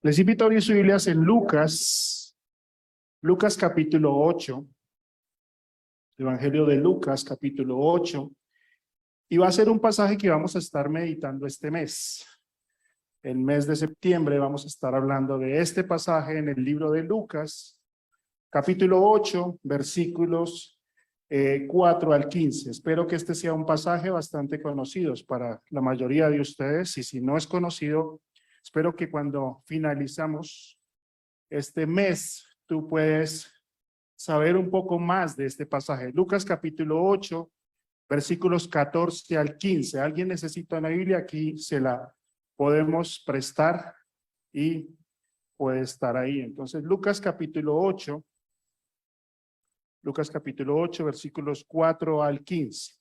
Les invito a abrir sus Biblias en Lucas capítulo 8, Evangelio de Lucas capítulo 8, y va a ser un pasaje que vamos a estar meditando este mes. El mes de septiembre vamos a estar hablando de este pasaje en el libro de Lucas, capítulo 8, versículos 4 al 15. Espero que este sea un pasaje bastante conocido para la mayoría de ustedes, y si no es conocido, espero que cuando finalizamos este mes, tú puedes saber un poco más de este pasaje. Lucas capítulo 8, versículos 14 al 15. ¿Alguien necesita una Biblia? Aquí se la podemos prestar y puede estar ahí. Entonces, Lucas capítulo 8, versículos 4 al 15.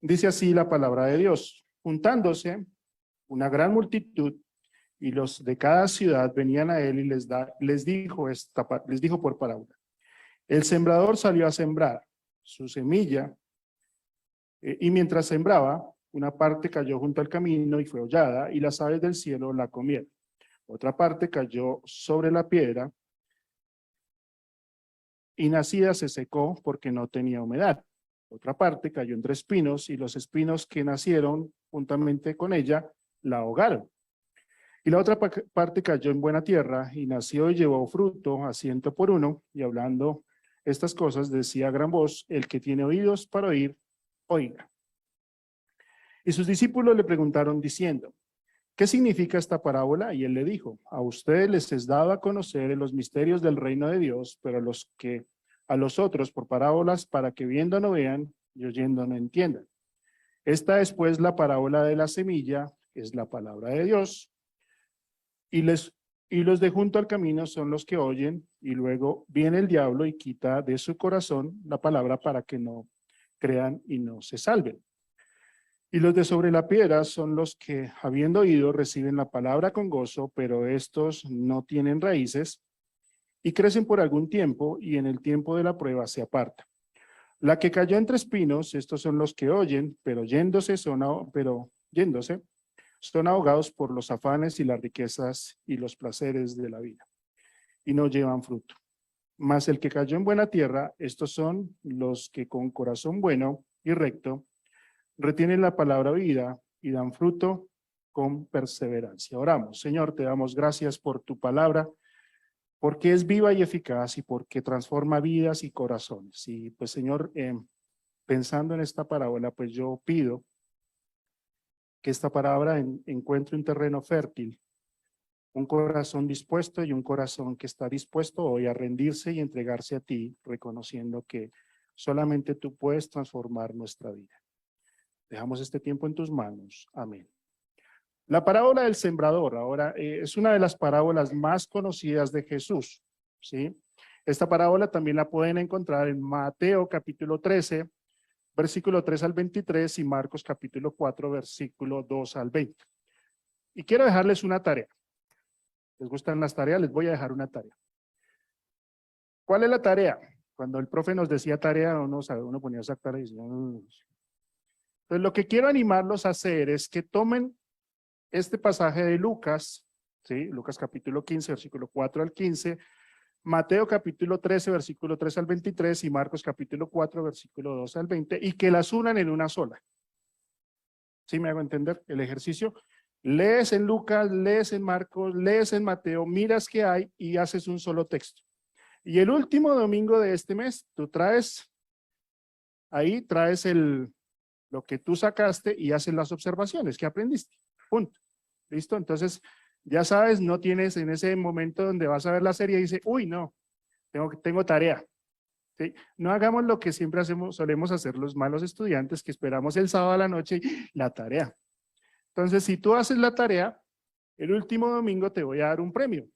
Dice así la palabra de Dios. Juntándose una gran multitud, y los de cada ciudad venían a él y les dijo por parábola: el sembrador salió a sembrar su semilla, y mientras sembraba, una parte cayó junto al camino y fue hollada, y las aves del cielo la comieron. Otra parte cayó sobre la piedra, y nacida se secó porque no tenía humedad. Otra parte cayó entre espinos, y los espinos que nacieron juntamente con ella la ahogaron. Y la otra parte cayó en buena tierra, y nació y llevó fruto a 100 por uno, y hablando estas cosas decía a gran voz: el que tiene oídos para oír, oiga. Y sus discípulos le preguntaron diciendo: ¿qué significa esta parábola? Y él le dijo: a ustedes les es dado a conocer los misterios del reino de Dios, pero a los otros por parábolas, para que viendo no vean y oyendo no entiendan. Esta es pues la parábola de la semilla, es la palabra de Dios. Y los de junto al camino son los que oyen, y luego viene el diablo y quita de su corazón la palabra para que no crean y no se salven. Y los de sobre la piedra son los que, habiendo oído, reciben la palabra con gozo, pero estos no tienen raíces y crecen por algún tiempo, y en el tiempo de la prueba se apartan. La que cayó entre espinos, estos son los que oyen, pero yéndose son ahogados por los afanes y las riquezas y los placeres de la vida, y no llevan fruto. Mas el que cayó en buena tierra, estos son los que con corazón bueno y recto retienen la palabra vida y dan fruto con perseverancia. Oramos. Señor, te damos gracias por tu palabra, porque es viva y eficaz, y porque transforma vidas y corazones. Y pues, Señor, pensando en esta parábola, pues yo pido que esta palabra encuentre un terreno fértil, un corazón dispuesto y un corazón que está dispuesto hoy a rendirse y entregarse a ti, reconociendo que solamente tú puedes transformar nuestra vida. Dejamos este tiempo en tus manos. Amén. La parábola del sembrador ahora es una de las parábolas más conocidas de Jesús, ¿sí? Esta parábola también la pueden encontrar en Mateo capítulo 13, versículo 3 al 23, y Marcos capítulo 4, versículo 2 al 20. Y quiero dejarles una tarea. ¿Les gustan las tareas? Les voy a dejar una tarea. ¿Cuál es la tarea? Cuando el profe nos decía tarea, uno ponía esa tarea y decía: Entonces, lo que quiero animarlos a hacer es que tomen este pasaje de Lucas, ¿sí? Lucas capítulo 15, versículo 4 al 15, Mateo capítulo 13, versículo 3 al 23, y Marcos capítulo 4, versículo 2 al 20, y que las unan en una sola. ¿Sí me hago entender el ejercicio? Lees en Lucas, lees en Marcos, lees en Mateo, miras qué hay y haces un solo texto. Y el último domingo de este mes, tú traes lo que tú sacaste y haces las observaciones que aprendiste. Punto. ¿Listo? Entonces, ya sabes, no tienes en ese momento donde vas a ver la serie y dices: uy, no, tengo tarea. ¿Sí? No hagamos lo que siempre solemos hacer los malos estudiantes, que esperamos el sábado a la noche la tarea. Entonces, si tú haces la tarea, el último domingo te voy a dar un premio.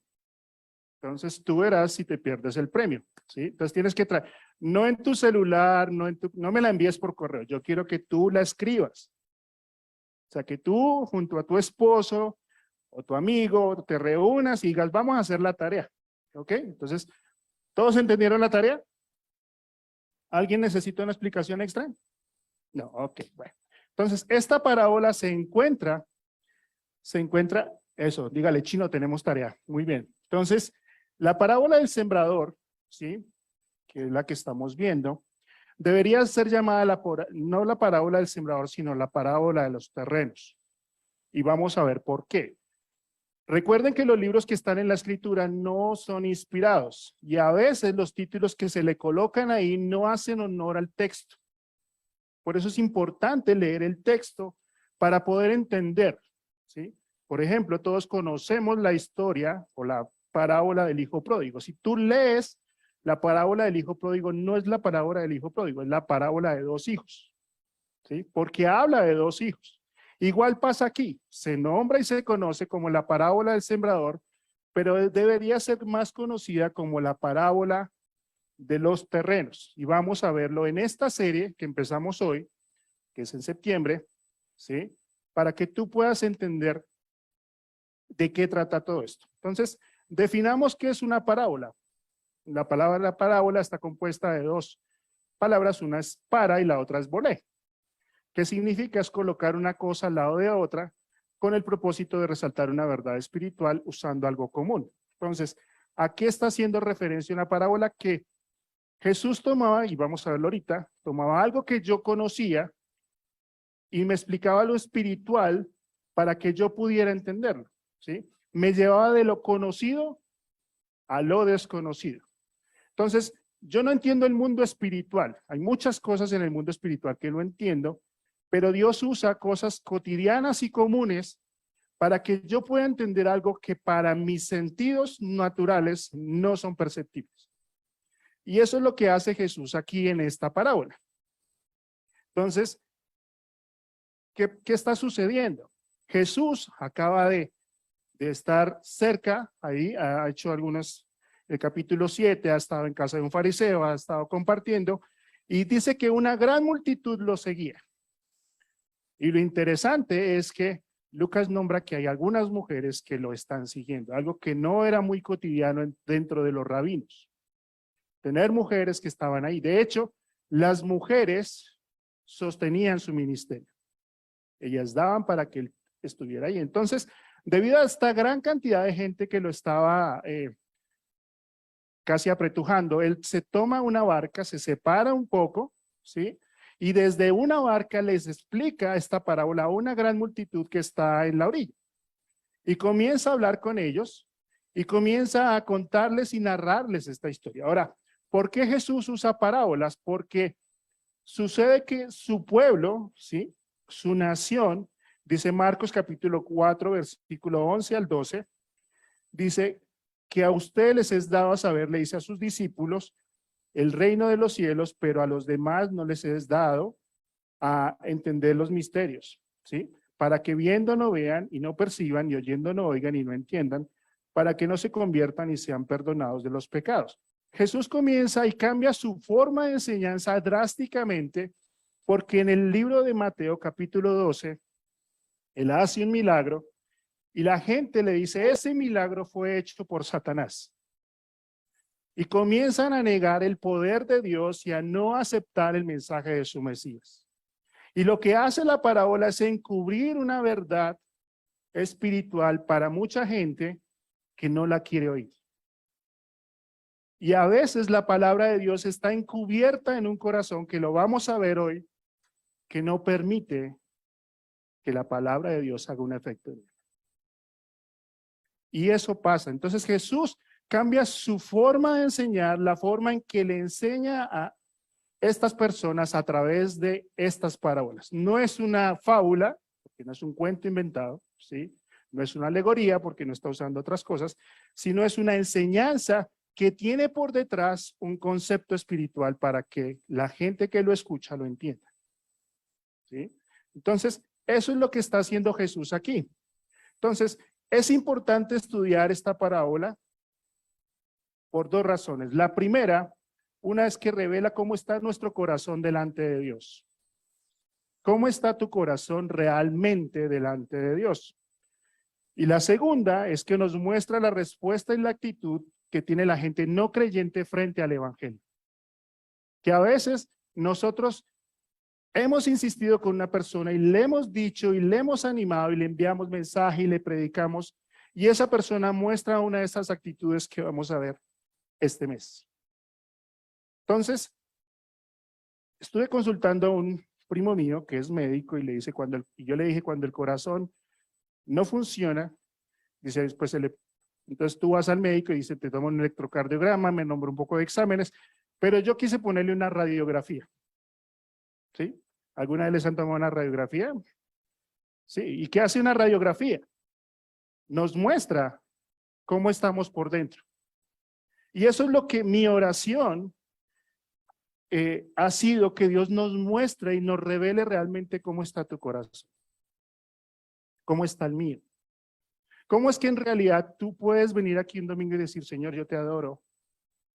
Entonces, tú verás si te pierdes el premio, ¿sí? Entonces, tienes que traer, no en tu celular, no me la envíes por correo, yo quiero que tú la escribas. O sea, que tú junto a tu esposo o tu amigo te reúnas y digas: vamos a hacer la tarea. ¿Ok? Entonces, ¿todos entendieron la tarea? ¿Alguien necesita una explicación extra? No, ok, bueno. Entonces, esta parábola se encuentra Eso, dígale, Chino, tenemos tarea. Muy bien. Entonces, la parábola del sembrador, ¿sí? Que es la que estamos viendo, debería ser llamada no la parábola del sembrador, sino la parábola de los terrenos. Y vamos a ver por qué. Recuerden que los libros que están en la escritura no son inspirados y a veces los títulos que se le colocan ahí no hacen honor al texto. Por eso es importante leer el texto para poder entender, ¿sí? Por ejemplo, todos conocemos la historia o la parábola del hijo pródigo. Si tú lees la parábola del hijo pródigo, no es la parábola del hijo pródigo, es la parábola de dos hijos, ¿sí? Porque habla de dos hijos. Igual pasa aquí, se nombra y se conoce como la parábola del sembrador, pero debería ser más conocida como la parábola de los terrenos. Y vamos a verlo en esta serie que empezamos hoy, que es en septiembre, ¿sí? Para que tú puedas entender de qué trata todo esto. Entonces, definamos qué es una parábola. La palabra parábola está compuesta de dos palabras, una es para y la otra es volé. ¿Qué significa? Es colocar una cosa al lado de otra con el propósito de resaltar una verdad espiritual usando algo común. Entonces, ¿a qué está haciendo referencia una parábola? Que Jesús tomaba, y vamos a verlo ahorita, tomaba algo que yo conocía y me explicaba lo espiritual para que yo pudiera entenderlo, ¿sí? Me llevaba de lo conocido a lo desconocido. Entonces, yo no entiendo el mundo espiritual. Hay muchas cosas en el mundo espiritual que no entiendo, pero Dios usa cosas cotidianas y comunes para que yo pueda entender algo que para mis sentidos naturales no son perceptibles. Y eso es lo que hace Jesús aquí en esta parábola. Entonces, ¿qué está sucediendo? Jesús acaba de estar cerca, ahí ha hecho algunas, el capítulo 7, ha estado en casa de un fariseo, ha estado compartiendo, y dice que una gran multitud lo seguía. Y lo interesante es que Lucas nombra que hay algunas mujeres que lo están siguiendo, algo que no era muy cotidiano dentro de los rabinos. Tener mujeres que estaban ahí. De hecho, las mujeres sostenían su ministerio. Ellas daban para que él estuviera ahí. Entonces, debido a esta gran cantidad de gente que lo estaba casi apretujando, él se toma una barca, se separa un poco, ¿sí? Y desde una barca les explica esta parábola a una gran multitud que está en la orilla. Y comienza a hablar con ellos y comienza a contarles y narrarles esta historia. Ahora, ¿por qué Jesús usa parábolas? Porque sucede que su pueblo, ¿sí? Su nación, dice Marcos capítulo 4, versículo 11 al 12, dice que a ustedes les es dado a saber, le dice a sus discípulos, el reino de los cielos, pero a los demás no les es dado a entender los misterios, ¿sí? Para que viendo no vean y no perciban y oyendo no oigan y no entiendan, para que no se conviertan y sean perdonados de los pecados. Jesús comienza y cambia su forma de enseñanza drásticamente, porque en el libro de Mateo capítulo 12, él hace un milagro y la gente le dice, ese milagro fue hecho por Satanás. Y comienzan a negar el poder de Dios y a no aceptar el mensaje de su Mesías. Y lo que hace la parábola es encubrir una verdad espiritual para mucha gente que no la quiere oír. Y a veces la palabra de Dios está encubierta en un corazón, que lo vamos a ver hoy, que no permite que la palabra de Dios haga un efecto. Y eso pasa. Entonces Jesús cambia su forma de enseñar, la forma en que le enseña a estas personas a través de estas parábolas. No es una fábula, porque no es un cuento inventado, ¿sí? No es una alegoría, porque no está usando otras cosas, sino es una enseñanza que tiene por detrás un concepto espiritual para que la gente que lo escucha lo entienda, ¿sí? Entonces, eso es lo que está haciendo Jesús aquí. Entonces, es importante estudiar esta parábola por dos razones. La primera, una es que revela cómo está nuestro corazón delante de Dios. ¿Cómo está tu corazón realmente delante de Dios? Y la segunda es que nos muestra la respuesta y la actitud que tiene la gente no creyente frente al evangelio. Que a veces nosotros hemos insistido con una persona y le hemos dicho y le hemos animado y le enviamos mensaje y le predicamos, Y esa persona muestra una de esas actitudes que vamos a ver este mes. Entonces, estuve consultando a un primo mío que es médico y y yo le dije, cuando el corazón no funciona, dice, después entonces tú vas al médico y dice, te toma un electrocardiograma, me nombra un poco de exámenes, pero yo quise ponerle una radiografía. ¿Sí? ¿Alguna vez les han tomado una radiografía? Sí. ¿Y qué hace una radiografía? Nos muestra cómo estamos por dentro. Y eso es lo que mi oración ha sido, que Dios nos muestre y nos revele realmente cómo está tu corazón, cómo está el mío. ¿Cómo es que en realidad tú puedes venir aquí un domingo y decir, Señor, yo te adoro,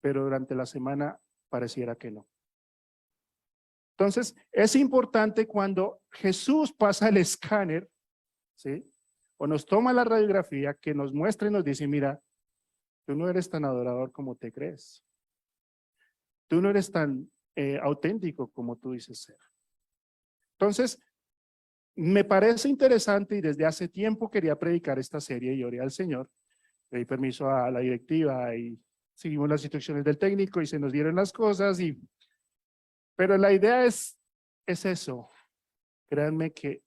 pero durante la semana pareciera que no? Entonces, es importante cuando Jesús pasa el escáner, ¿sí? O nos toma la radiografía, que nos muestre y nos dice, mira, tú no eres tan adorador como te crees. Tú no eres tan auténtico como tú dices ser. Entonces, me parece interesante y desde hace tiempo quería predicar esta serie y oré al Señor. Pedí permiso a la directiva y seguimos las instrucciones del técnico y se nos dieron las cosas. Pero la idea es eso. Créanme que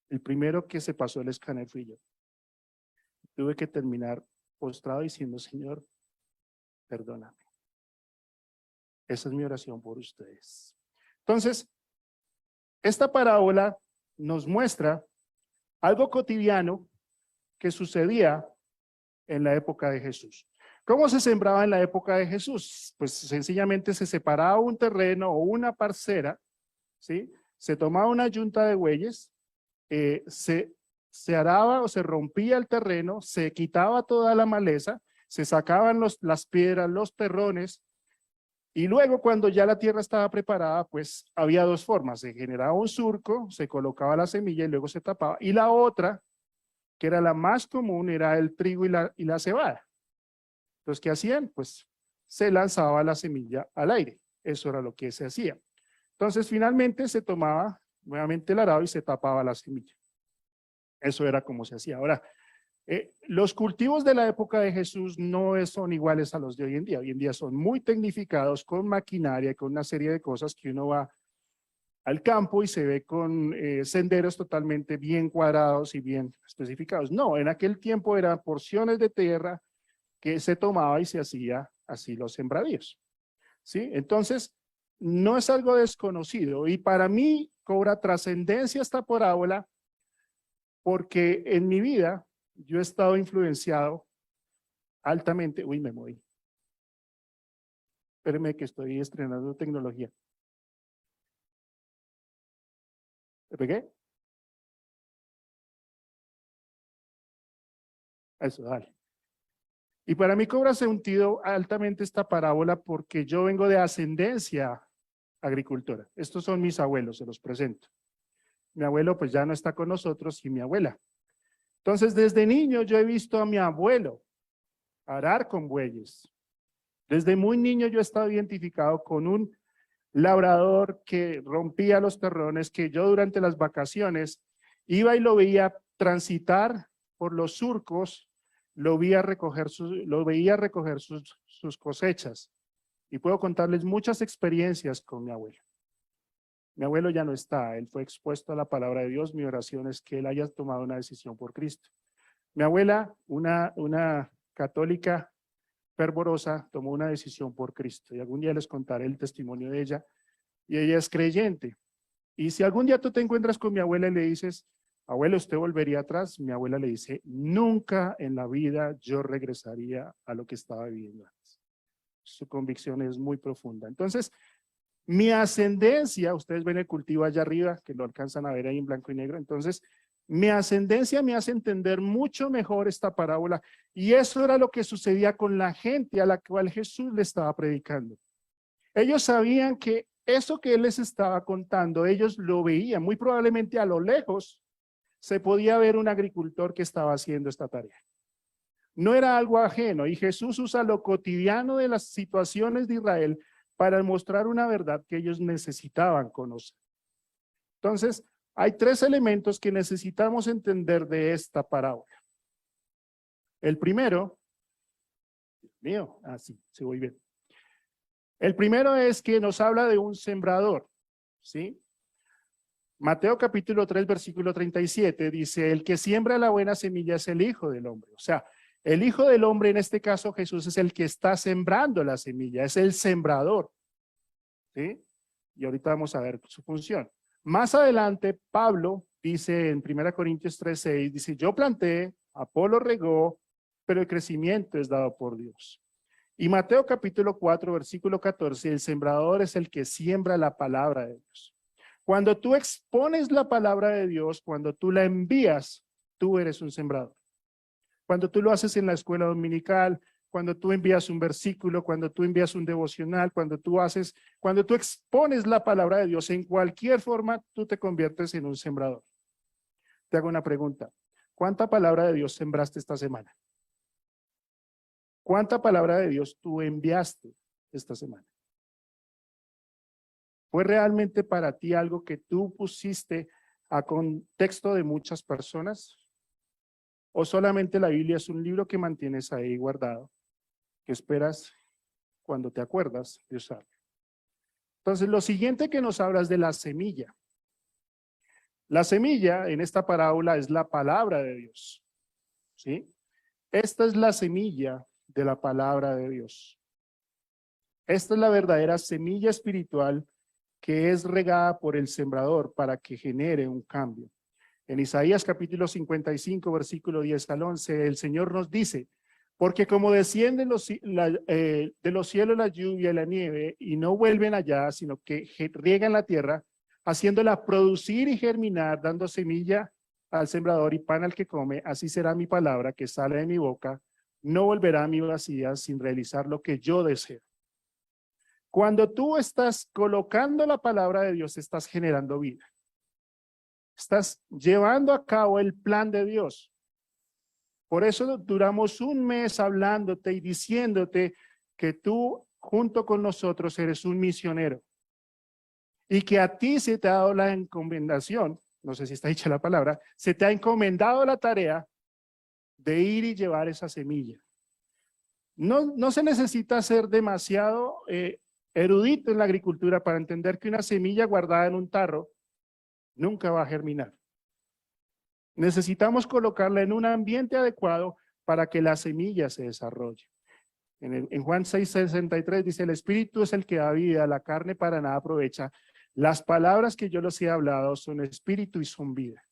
el primero que se pasó el escáner fui yo. Tuve que terminar postrado diciendo, Señor, perdóname. Esa es mi oración por ustedes. Entonces, esta parábola nos muestra algo cotidiano que sucedía en la época de Jesús. ¿Cómo se sembraba en la época de Jesús? Pues sencillamente se separaba un terreno o una parcela, ¿sí? Se tomaba una yunta de bueyes, se araba o se rompía el terreno, se quitaba toda la maleza, se sacaban las piedras, los terrones, y luego cuando ya la tierra estaba preparada, pues había dos formas: se generaba un surco, se colocaba la semilla y luego se tapaba, y la otra, que era la más común, era el trigo y la cebada. Entonces, ¿qué hacían? Pues se lanzaba la semilla al aire. Eso era lo que se hacía. Entonces, finalmente se tomaba nuevamente el arado y se tapaba la semilla. Eso era como se hacía. Ahora, los cultivos de la época de Jesús no son iguales a los de hoy en día. Hoy en día son muy tecnificados, con maquinaria, con una serie de cosas que uno va al campo y se ve con senderos totalmente bien cuadrados y bien especificados. No, en aquel tiempo eran porciones de tierra que se tomaba y se hacía así los sembradíos. ¿Sí? Entonces, no es algo desconocido y para mí cobra trascendencia esta parábola porque en mi vida yo he estado influenciado altamente. Uy, me moví. Espérenme que estoy estrenando tecnología. ¿Me pegué? Eso, dale. Y para mí cobra sentido altamente esta parábola porque yo vengo de ascendencia agricultora. Estos son mis abuelos, se los presento. Mi abuelo pues ya no está con nosotros y mi abuela. Entonces desde niño yo he visto a mi abuelo arar con bueyes. Desde muy niño yo he estado identificado con un labrador que rompía los terrones, que yo durante las vacaciones iba y lo veía transitar por los surcos, lo veía recoger sus cosechas. Y puedo contarles muchas experiencias con mi abuelo. Mi abuelo ya no está, él fue expuesto a la palabra de Dios. Mi oración es que él haya tomado una decisión por Cristo. Mi abuela, una católica fervorosa, tomó una decisión por Cristo y algún día les contaré el testimonio de ella, y ella es creyente. Y si algún día tú te encuentras con mi abuela y le dices, abuela, ¿usted volvería atrás? Mi abuela le dice, nunca en la vida yo regresaría a lo que estaba viviendo antes. Su convicción es muy profunda. Entonces, mi ascendencia, ustedes ven el cultivo allá arriba, que lo alcanzan a ver ahí en blanco y negro. Entonces, mi ascendencia me hace entender mucho mejor esta parábola. Y eso era lo que sucedía con la gente a la cual Jesús le estaba predicando. Ellos sabían que eso que él les estaba contando, ellos lo veían. Muy probablemente a lo lejos se podía ver un agricultor que estaba haciendo esta tarea. No era algo ajeno, y Jesús usa lo cotidiano de las situaciones de Israel para mostrar una verdad que ellos necesitaban conocer. Entonces, hay tres elementos que necesitamos entender de esta parábola. El primero, Dios mío, así, se voy bien. El primero es que nos habla de un sembrador, ¿sí? Mateo capítulo 3, versículo 37 dice, el que siembra la buena semilla es el Hijo del Hombre. O sea, el Hijo del Hombre, en este caso Jesús, es el que está sembrando la semilla, es el sembrador, ¿sí? Y ahorita vamos a ver su función. Más adelante, Pablo dice en 1 Corintios 3, 6, dice, yo planté, Apolo regó, pero el crecimiento es dado por Dios. Y Mateo capítulo 4, versículo 14, el sembrador es el que siembra la palabra de Dios. Cuando tú expones la palabra de Dios, cuando tú la envías, tú eres un sembrador. Cuando tú lo haces en la escuela dominical, cuando tú envías un versículo, cuando tú envías un devocional, cuando tú expones la palabra de Dios en cualquier forma, tú te conviertes en un sembrador. Te hago una pregunta. ¿Cuánta palabra de Dios sembraste esta semana? ¿Cuánta palabra de Dios tú enviaste esta semana? ¿Fue realmente para ti algo que tú pusiste a contexto de muchas personas? ¿O solamente la Biblia es un libro que mantienes ahí guardado, que esperas cuando te acuerdas de usarlo? Entonces, lo siguiente que nos habla es de la semilla. La semilla en esta parábola es la palabra de Dios, ¿sí? Esta es la semilla de la palabra de Dios. Esta es la verdadera semilla espiritual que es regada por el sembrador para que genere un cambio. En Isaías capítulo 55, versículo 10 al 11, el Señor nos dice, porque como descienden de los cielos la lluvia y la nieve y no vuelven allá, sino que riegan la tierra, haciéndola producir y germinar, dando semilla al sembrador y pan al que come, así será mi palabra que sale de mi boca, no volverá a mi vacía sin realizar lo que yo deseo. Cuando tú estás colocando la palabra de Dios, estás generando vida. Estás llevando a cabo el plan de Dios. Por eso duramos un mes hablándote y diciéndote que tú junto con nosotros eres un misionero y que a ti se te ha dado la encomendación, no sé si está dicha la palabra, se te ha encomendado la tarea de ir y llevar esa semilla. No se necesita ser demasiado erudito en la agricultura para entender que una semilla guardada en un tarro nunca va a germinar. Necesitamos colocarla en un ambiente adecuado para que la semilla se desarrolle. En Juan 6:63 dice, el espíritu es el que da vida, la carne para nada aprovecha. Las palabras que yo les he hablado son espíritu y son vida.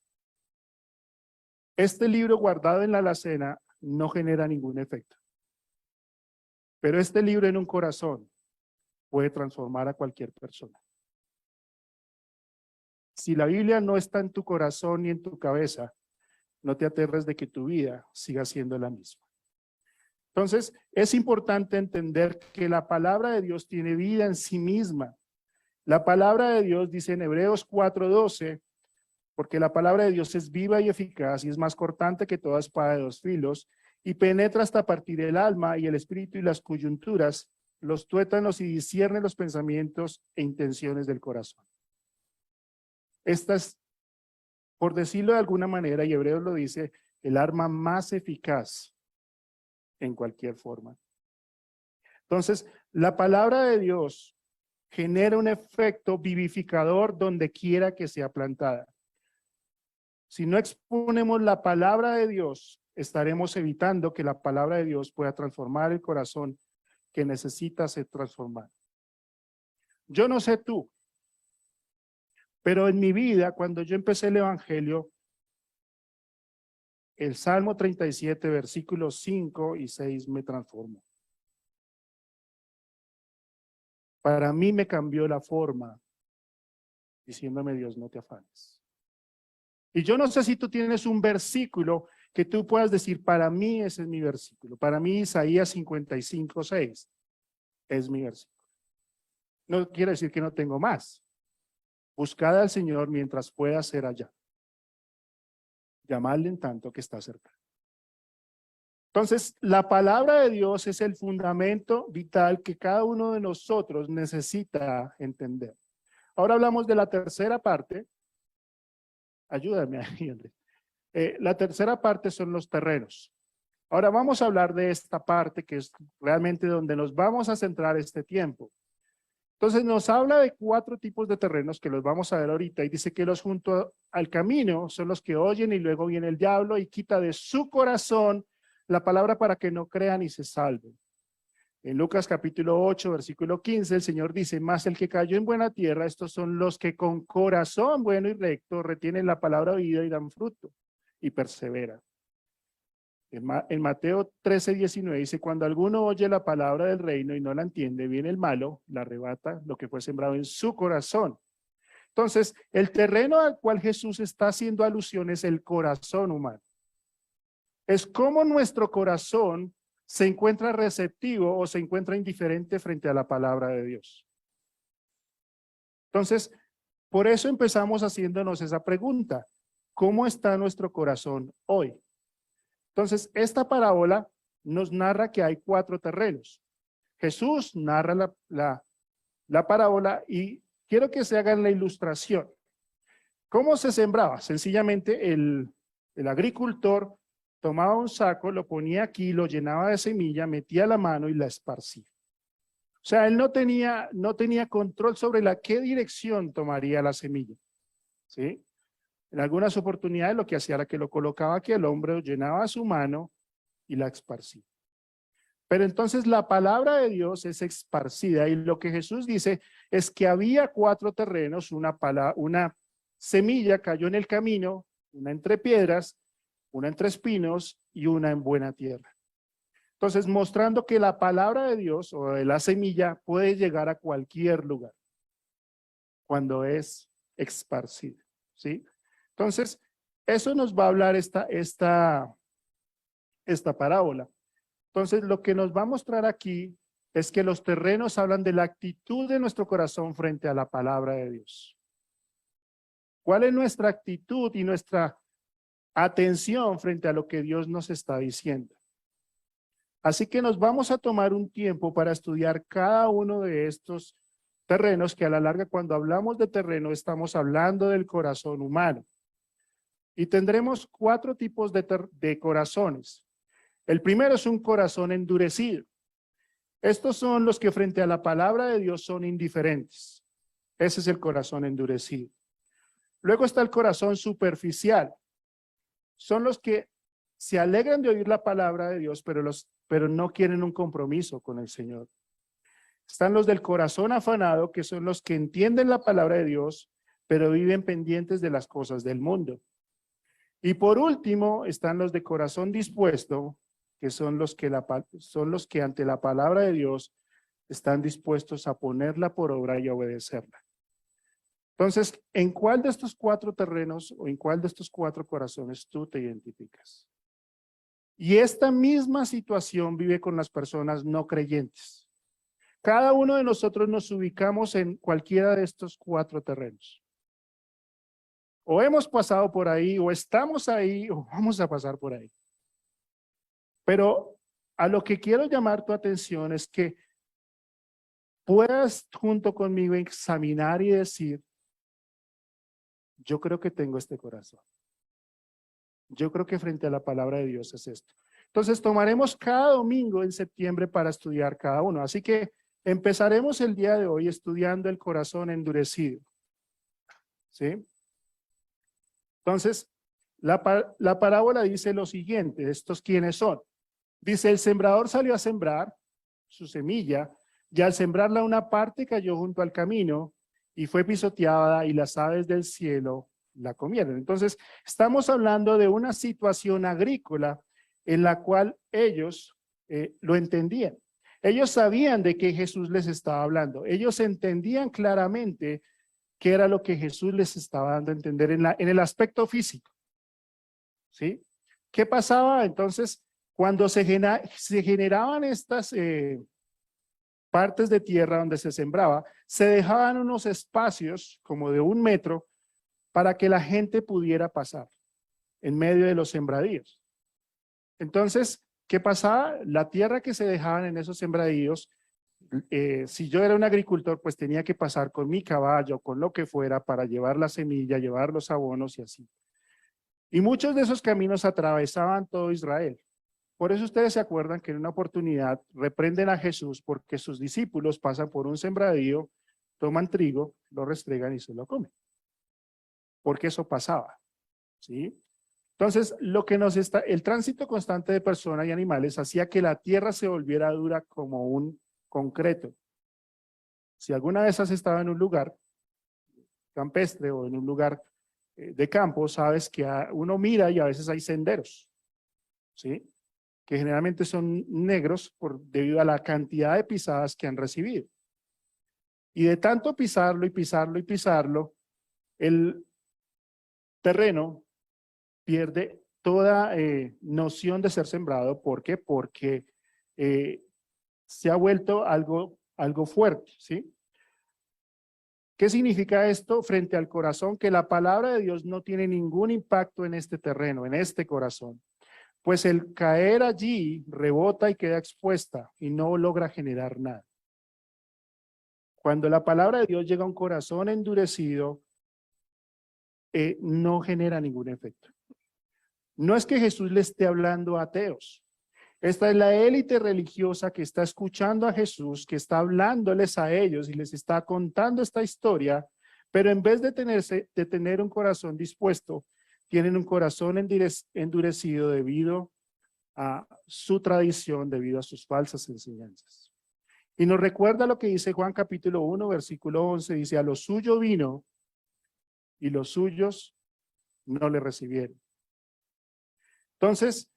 Este libro guardado en la alacena no genera ningún efecto. Pero este libro en un corazón puede transformar a cualquier persona. Si la Biblia no está en tu corazón ni en tu cabeza, no te aterres de que tu vida siga siendo la misma. Entonces, es importante entender que la palabra de Dios tiene vida en sí misma. La palabra de Dios dice en Hebreos 4:12, porque la palabra de Dios es viva y eficaz y es más cortante que toda espada de dos filos y penetra hasta partir el alma y el espíritu y las coyunturas, los tuétanos y discierne los pensamientos e intenciones del corazón. Esta es, por decirlo de alguna manera, y Hebreos lo dice, el arma más eficaz en cualquier forma. Entonces, la palabra de Dios genera un efecto vivificador donde quiera que sea plantada. Si no exponemos la palabra de Dios, estaremos evitando que la palabra de Dios pueda transformar el corazón que necesita ser transformado. Yo no sé tú, pero en mi vida, cuando yo empecé el evangelio, el Salmo 37, versículos 5 y 6 me transformó. Para mí me cambió la forma, diciéndome Dios, no te afanes. Y yo no sé si tú tienes un versículo que tú puedas decir, para mí ese es mi versículo. Para mí Isaías 55, 6 es mi versículo. No quiere decir que no tengo más. Buscad al Señor mientras pueda ser allá. Llamadle en tanto que está cerca. Entonces, la palabra de Dios es el fundamento vital que cada uno de nosotros necesita entender. Ahora hablamos de la tercera parte. Ayúdame ahí, Andrés. La tercera parte son los terrenos. Ahora vamos a hablar de esta parte que es realmente donde nos vamos a centrar este tiempo. Entonces nos habla de 4 tipos de terrenos que los vamos a ver ahorita y dice que los junto al camino son los que oyen y luego viene el diablo y quita de su corazón la palabra para que no crean y se salven. En Lucas capítulo 8, versículo 15, el Señor dice, mas el que cayó en buena tierra, estos son los que con corazón bueno y recto retienen la palabra oída y dan fruto y perseveran. En Mateo 13, 19 dice, cuando alguno oye la palabra del reino y no la entiende, viene el malo, la arrebata lo que fue sembrado en su corazón. Entonces, el terreno al cual Jesús está haciendo alusión es el corazón humano. Es como nuestro corazón se encuentra receptivo o se encuentra indiferente frente a la palabra de Dios. Entonces, por eso empezamos haciéndonos esa pregunta. ¿Cómo está nuestro corazón hoy? Entonces, esta parábola nos narra que hay 4 terrenos. Jesús narra la parábola y quiero que se hagan la ilustración. ¿Cómo se sembraba? Sencillamente el agricultor tomaba un saco, lo ponía aquí, lo llenaba de semilla, metía la mano y la esparcía. O sea, él no tenía control sobre qué dirección tomaría la semilla. ¿Sí? En algunas oportunidades lo que hacía era que lo colocaba aquí el hombre, llenaba su mano y la esparcía. Pero entonces la palabra de Dios es esparcida y lo que Jesús dice es que había 4 terrenos, una semilla cayó en el camino, una entre piedras, una entre espinos y una en buena tierra. Entonces mostrando que la palabra de Dios o de la semilla puede llegar a cualquier lugar cuando es esparcida, ¿sí? Entonces, eso nos va a hablar esta parábola. Entonces, lo que nos va a mostrar aquí es que los terrenos hablan de la actitud de nuestro corazón frente a la palabra de Dios. ¿Cuál es nuestra actitud y nuestra atención frente a lo que Dios nos está diciendo? Así que nos vamos a tomar un tiempo para estudiar cada uno de estos terrenos que a la larga, cuando hablamos de terreno, estamos hablando del corazón humano. Y tendremos 4 tipos de corazones. El primero es un corazón endurecido. Estos son los que frente a la palabra de Dios son indiferentes. Ese es el corazón endurecido. Luego está el corazón superficial. Son los que se alegran de oír la palabra de Dios, pero no quieren un compromiso con el Señor. Están los del corazón afanado, que son los que entienden la palabra de Dios, pero viven pendientes de las cosas del mundo. Y por último, están los de corazón dispuesto, que son los que ante la palabra de Dios están dispuestos a ponerla por obra y a obedecerla. Entonces, ¿en cuál de estos 4 terrenos o en cuál de estos 4 corazones tú te identificas? Y esta misma situación vive con las personas no creyentes. Cada uno de nosotros nos ubicamos en cualquiera de estos 4 terrenos. O hemos pasado por ahí, o estamos ahí, o vamos a pasar por ahí. Pero a lo que quiero llamar tu atención es que puedas junto conmigo examinar y decir, yo creo que tengo este corazón. Yo creo que frente a la palabra de Dios es esto. Entonces tomaremos cada domingo en septiembre para estudiar cada uno. Así que empezaremos el día de hoy estudiando el corazón endurecido. ¿Sí? Entonces, la parábola dice lo siguiente, ¿estos quiénes son? Dice, el sembrador salió a sembrar su semilla, y al sembrarla una parte cayó junto al camino, y fue pisoteada, y las aves del cielo la comieron. Entonces, estamos hablando de una situación agrícola en la cual ellos lo entendían. Ellos sabían de qué Jesús les estaba hablando. Ellos entendían claramente qué era lo que Jesús les estaba dando a entender en el aspecto físico. ¿Sí? ¿Qué pasaba entonces cuando se generaban estas partes de tierra donde se sembraba? Se dejaban unos espacios como de 1 metro para que la gente pudiera pasar en medio de los sembradíos. Entonces, ¿qué pasaba? La tierra que se dejaban en esos sembradíos, si yo era un agricultor, pues tenía que pasar con mi caballo, con lo que fuera, para llevar la semilla, llevar los abonos y así. Y muchos de esos caminos atravesaban todo Israel. Por eso ustedes se acuerdan que en una oportunidad reprenden a Jesús porque sus discípulos pasan por un sembradío, toman trigo, lo restregan y se lo comen. Porque eso pasaba, ¿sí? Entonces, el tránsito constante de personas y animales hacía que la tierra se volviera dura como un concreto. Si alguna vez has estado en un lugar campestre o en un lugar de campo, sabes que uno mira y a veces hay senderos, ¿sí? Que generalmente son negros debido a la cantidad de pisadas que han recibido. Y de tanto pisarlo y pisarlo y pisarlo, el terreno pierde toda noción de ser sembrado. ¿Por qué? Porque se ha vuelto algo fuerte, ¿sí? ¿Qué significa esto frente al corazón? Que la palabra de Dios no tiene ningún impacto en este terreno, en este corazón. Pues el caer allí rebota y queda expuesta y no logra generar nada. Cuando la palabra de Dios llega a un corazón endurecido, no genera ningún efecto. No es que Jesús le esté hablando a ateos. Esta es la élite religiosa que está escuchando a Jesús, que está hablándoles a ellos y les está contando esta historia, pero en vez de tener un corazón dispuesto, tienen un corazón endurecido debido a su tradición, debido a sus falsas enseñanzas. Y nos recuerda lo que dice Juan capítulo 1, versículo 11, dice, a lo suyo vino y los suyos no le recibieron. Entonces,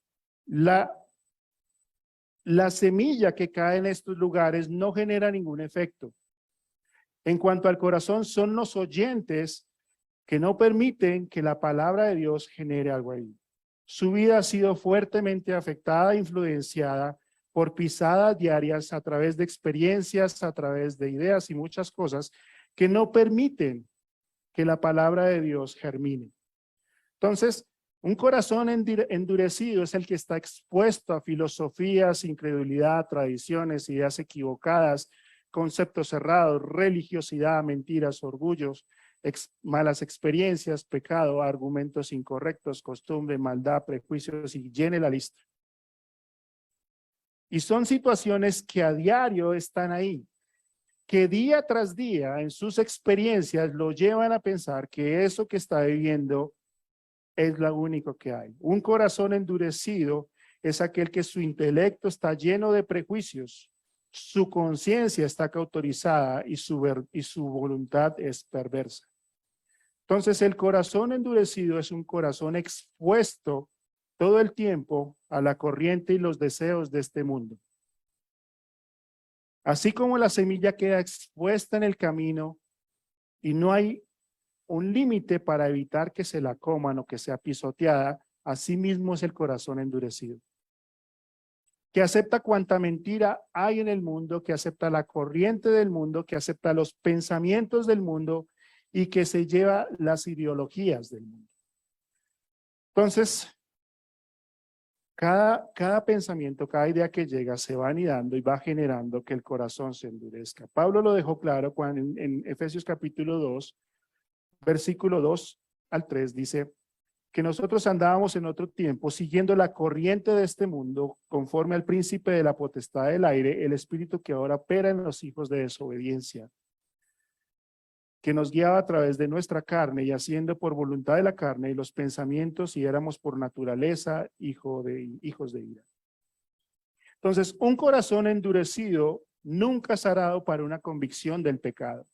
la semilla que cae en estos lugares no genera ningún efecto. En cuanto al corazón, son los oyentes que no permiten que la palabra de Dios genere algo ahí. Su vida ha sido fuertemente afectada e influenciada por pisadas diarias a través de experiencias, a través de ideas y muchas cosas que no permiten que la palabra de Dios germine. Entonces, un corazón endurecido es el que está expuesto a filosofías, incredulidad, tradiciones, ideas equivocadas, conceptos cerrados, religiosidad, mentiras, orgullos, malas experiencias, pecado, argumentos incorrectos, costumbre, maldad, prejuicios y llene la lista. Y son situaciones que a diario están ahí, que día tras día en sus experiencias lo llevan a pensar que eso que está viviendo es lo único que hay. Un corazón endurecido es aquel que su intelecto está lleno de prejuicios, su conciencia está cauterizada y su voluntad es perversa. Entonces el corazón endurecido es un corazón expuesto todo el tiempo a la corriente y los deseos de este mundo. Así como la semilla queda expuesta en el camino y no hay un límite para evitar que se la coman o que sea pisoteada, así mismo es el corazón endurecido, que acepta cuanta mentira hay en el mundo, que acepta la corriente del mundo, que acepta los pensamientos del mundo y que se lleva las ideologías del mundo. Entonces, cada pensamiento, cada idea que llega se va anidando y va generando que el corazón se endurezca. Pablo lo dejó claro cuando en Efesios capítulo 2, versículo 2 al 3 dice que nosotros andábamos en otro tiempo siguiendo la corriente de este mundo conforme al príncipe de la potestad del aire, el espíritu que ahora opera en los hijos de desobediencia, que nos guiaba a través de nuestra carne y haciendo por voluntad de la carne y los pensamientos y éramos por naturaleza hijos de ira. Entonces, un corazón endurecido nunca es arado para una convicción del pecado.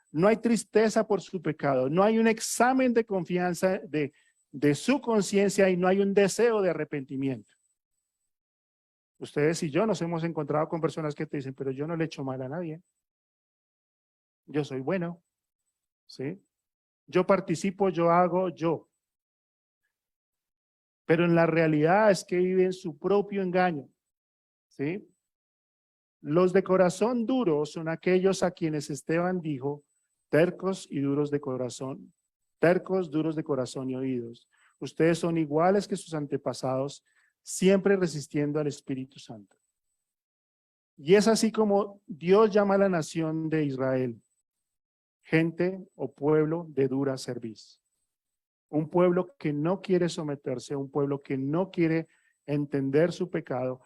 No hay tristeza por su pecado, no hay un examen de confianza de su conciencia y no hay un deseo de arrepentimiento. Ustedes y yo nos hemos encontrado con personas que te dicen, pero yo no le echo mal a nadie. Yo soy bueno, ¿sí? Yo participo, yo hago, yo. Pero en la realidad es que viven su propio engaño, ¿sí? Los de corazón duro son aquellos a quienes Esteban dijo, tercos y duros de corazón, tercos, duros de corazón y oídos. Ustedes son iguales que sus antepasados, siempre resistiendo al Espíritu Santo. Y es así como Dios llama a la nación de Israel, gente o pueblo de dura cerviz. Un pueblo que no quiere someterse, un pueblo que no quiere entender su pecado.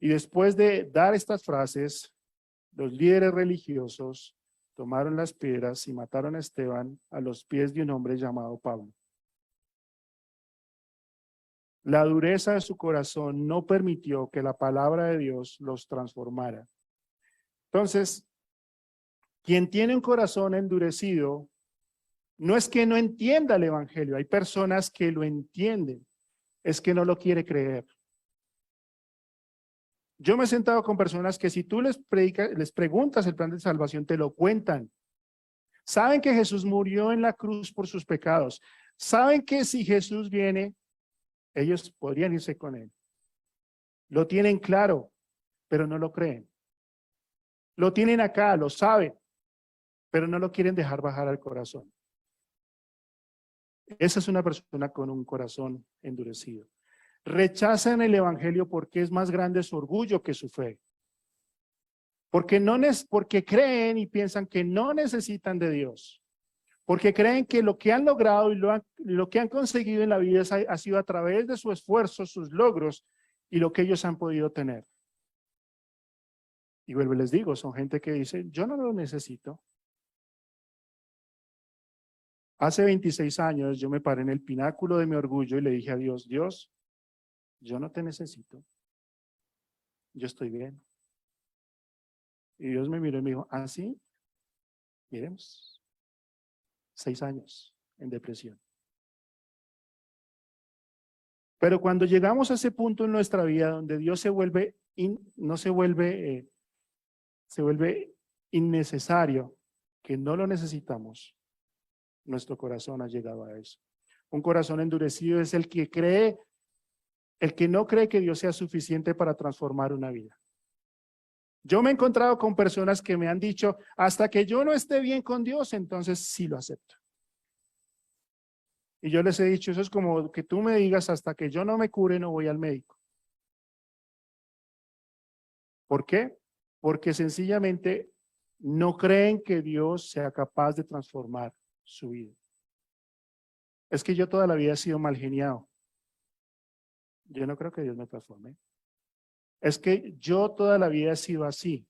Y después de dar estas frases, los líderes religiosos tomaron las piedras y mataron a Esteban a los pies de un hombre llamado Pablo. La dureza de su corazón no permitió que la palabra de Dios los transformara. Entonces, quien tiene un corazón endurecido, no es que no entienda el evangelio, hay personas que lo entienden, es que no lo quiere creer. Yo me he sentado con personas que si tú les preguntas el plan de salvación, te lo cuentan. Saben que Jesús murió en la cruz por sus pecados. Saben que si Jesús viene, ellos podrían irse con él. Lo tienen claro, pero no lo creen. Lo tienen acá, lo saben, pero no lo quieren dejar bajar al corazón. Esa es una persona con un corazón endurecido. Rechazan el evangelio porque es más grande su orgullo que su fe. Porque creen y piensan que no necesitan de Dios. Porque creen que lo que han logrado y lo que han conseguido en la vida ha sido a través de su esfuerzo, sus logros y lo que ellos han podido tener. Y vuelvo y les digo, son gente que dice, yo no lo necesito. Hace 26 años yo me paré en el pináculo de mi orgullo y le dije a Dios, Dios, yo no te necesito. Yo estoy bien. Y Dios me miró y me dijo, ¿ah, sí? Miremos. 6 años en depresión. Pero cuando llegamos a ese punto en nuestra vida donde Dios se vuelve, se vuelve innecesario, que no lo necesitamos, nuestro corazón ha llegado a eso. Un corazón endurecido es el que no cree que Dios sea suficiente para transformar una vida. Yo me he encontrado con personas que me han dicho, hasta que yo no esté bien con Dios, entonces sí lo acepto. Y yo les he dicho, eso es como que tú me digas, hasta que yo no me cure, no voy al médico. ¿Por qué? Porque sencillamente no creen que Dios sea capaz de transformar su vida. Es que yo toda la vida he sido mal geniado. Yo no creo que Dios me transforme. Es que yo toda la vida he sido así.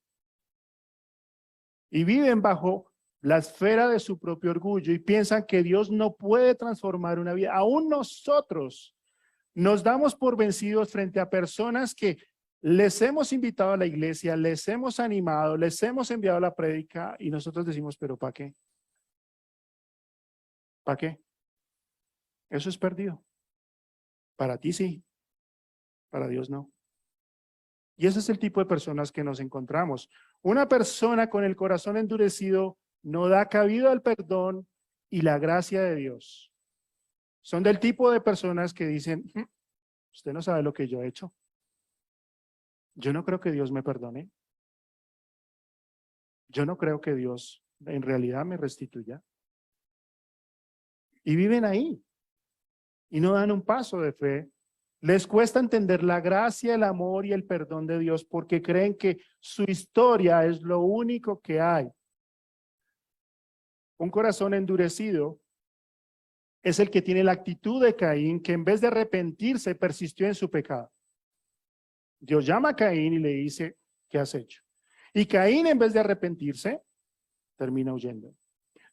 Y viven bajo la esfera de su propio orgullo y piensan que Dios no puede transformar una vida. Aún nosotros nos damos por vencidos frente a personas que les hemos invitado a la iglesia, les hemos animado, les hemos enviado la prédica y nosotros decimos, pero ¿para qué? ¿Para qué? Eso es perdido. Para ti sí, para Dios no. Y ese es el tipo de personas que nos encontramos. Una persona con el corazón endurecido no da cabida al perdón y la gracia de Dios. Son del tipo de personas que dicen, usted no sabe lo que yo he hecho. Yo no creo que Dios me perdone. Yo no creo que Dios en realidad me restituya. Y viven ahí y no dan un paso de fe. Les cuesta entender la gracia, el amor y el perdón de Dios porque creen que su historia es lo único que hay. Un corazón endurecido es el que tiene la actitud de Caín, que en vez de arrepentirse persistió en su pecado. Dios llama a Caín y le dice, ¿qué has hecho? Y Caín, en vez de arrepentirse, termina huyendo.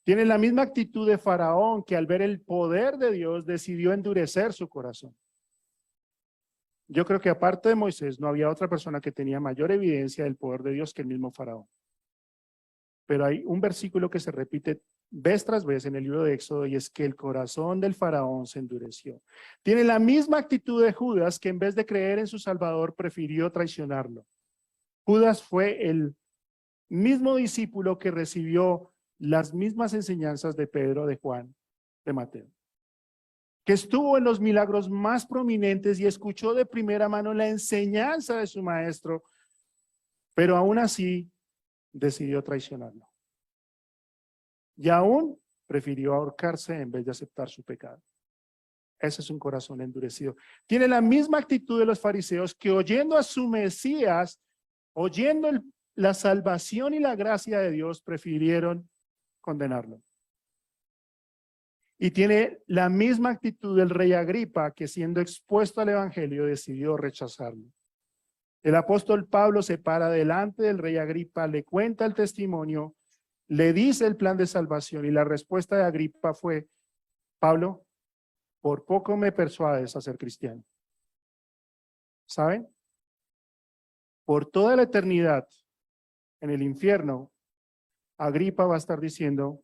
Tiene la misma actitud de Faraón, que al ver el poder de Dios decidió endurecer su corazón. Yo creo que aparte de Moisés no había otra persona que tenía mayor evidencia del poder de Dios que el mismo Faraón. Pero hay un versículo que se repite vez tras vez en el libro de Éxodo y es que el corazón del Faraón se endureció. Tiene la misma actitud de Judas, que en vez de creer en su Salvador prefirió traicionarlo. Judas fue el mismo discípulo que recibió las mismas enseñanzas de Pedro, de Juan, de Mateo, que estuvo en los milagros más prominentes y escuchó de primera mano la enseñanza de su maestro, pero aún así decidió traicionarlo. Y aún prefirió ahorcarse en vez de aceptar su pecado. Ese es un corazón endurecido. Tiene la misma actitud de los fariseos que oyendo a su Mesías, oyendo la salvación y la gracia de Dios, prefirieron condenarlo. Y tiene la misma actitud del rey Agripa, que siendo expuesto al evangelio decidió rechazarlo. El apóstol Pablo se para delante del rey Agripa, le cuenta el testimonio, le dice el plan de salvación y la respuesta de Agripa fue: Pablo, por poco me persuades a ser cristiano. ¿Saben? Por toda la eternidad en el infierno, Agripa va a estar diciendo: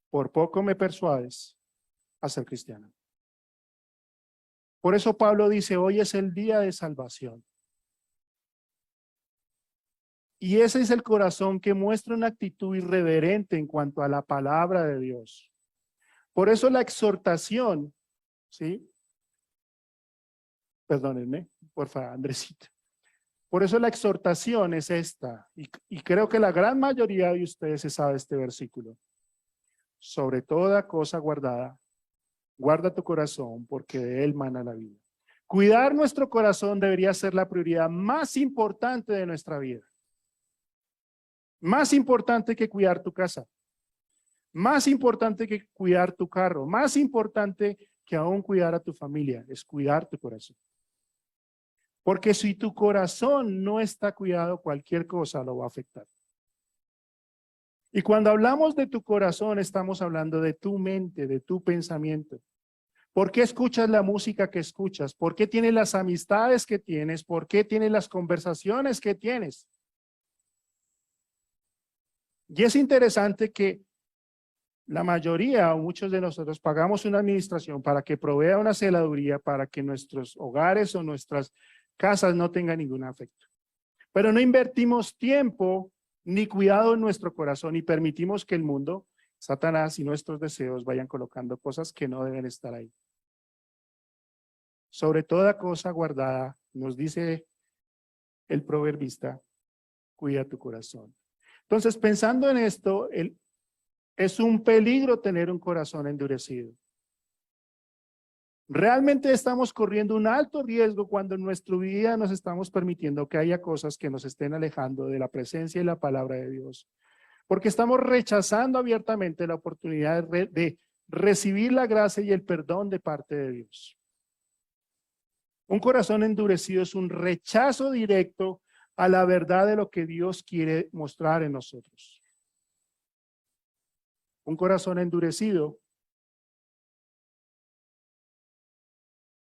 por poco me persuades a ser cristiano. Por eso Pablo dice: hoy es el día de salvación. Y ese es el corazón que muestra una actitud irreverente en cuanto a la palabra de Dios. Por eso la exhortación, ¿sí? Perdónenme, por favor, Andresita. Por eso la exhortación es esta, y creo que la gran mayoría de ustedes se sabe este versículo. Sobre toda cosa guardada, guarda tu corazón, porque de él mana la vida. Cuidar nuestro corazón debería ser la prioridad más importante de nuestra vida. Más importante que cuidar tu casa. Más importante que cuidar tu carro. Más importante que aún cuidar a tu familia, es cuidar tu corazón. Porque si tu corazón no está cuidado, cualquier cosa lo va a afectar. Y cuando hablamos de tu corazón, estamos hablando de tu mente, de tu pensamiento. ¿Por qué escuchas la música que escuchas? ¿Por qué tienes las amistades que tienes? ¿Por qué tienes las conversaciones que tienes? Y es interesante que la mayoría o muchos de nosotros pagamos una administración para que provea una celaduría para que nuestros hogares o nuestras casas no tengan ningún afecto. Pero no invertimos tiempo ni cuidado en nuestro corazón y permitimos que el mundo, Satanás y nuestros deseos vayan colocando cosas que no deben estar ahí. Sobre toda cosa guardada, nos dice el proverbista, cuida tu corazón. Entonces, pensando en esto, es un peligro tener un corazón endurecido. Realmente estamos corriendo un alto riesgo cuando en nuestra vida nos estamos permitiendo que haya cosas que nos estén alejando de la presencia y la palabra de Dios. Porque estamos rechazando abiertamente la oportunidad de recibir la gracia y el perdón de parte de Dios. Un corazón endurecido es un rechazo directo a la verdad de lo que Dios quiere mostrar en nosotros. Un corazón endurecido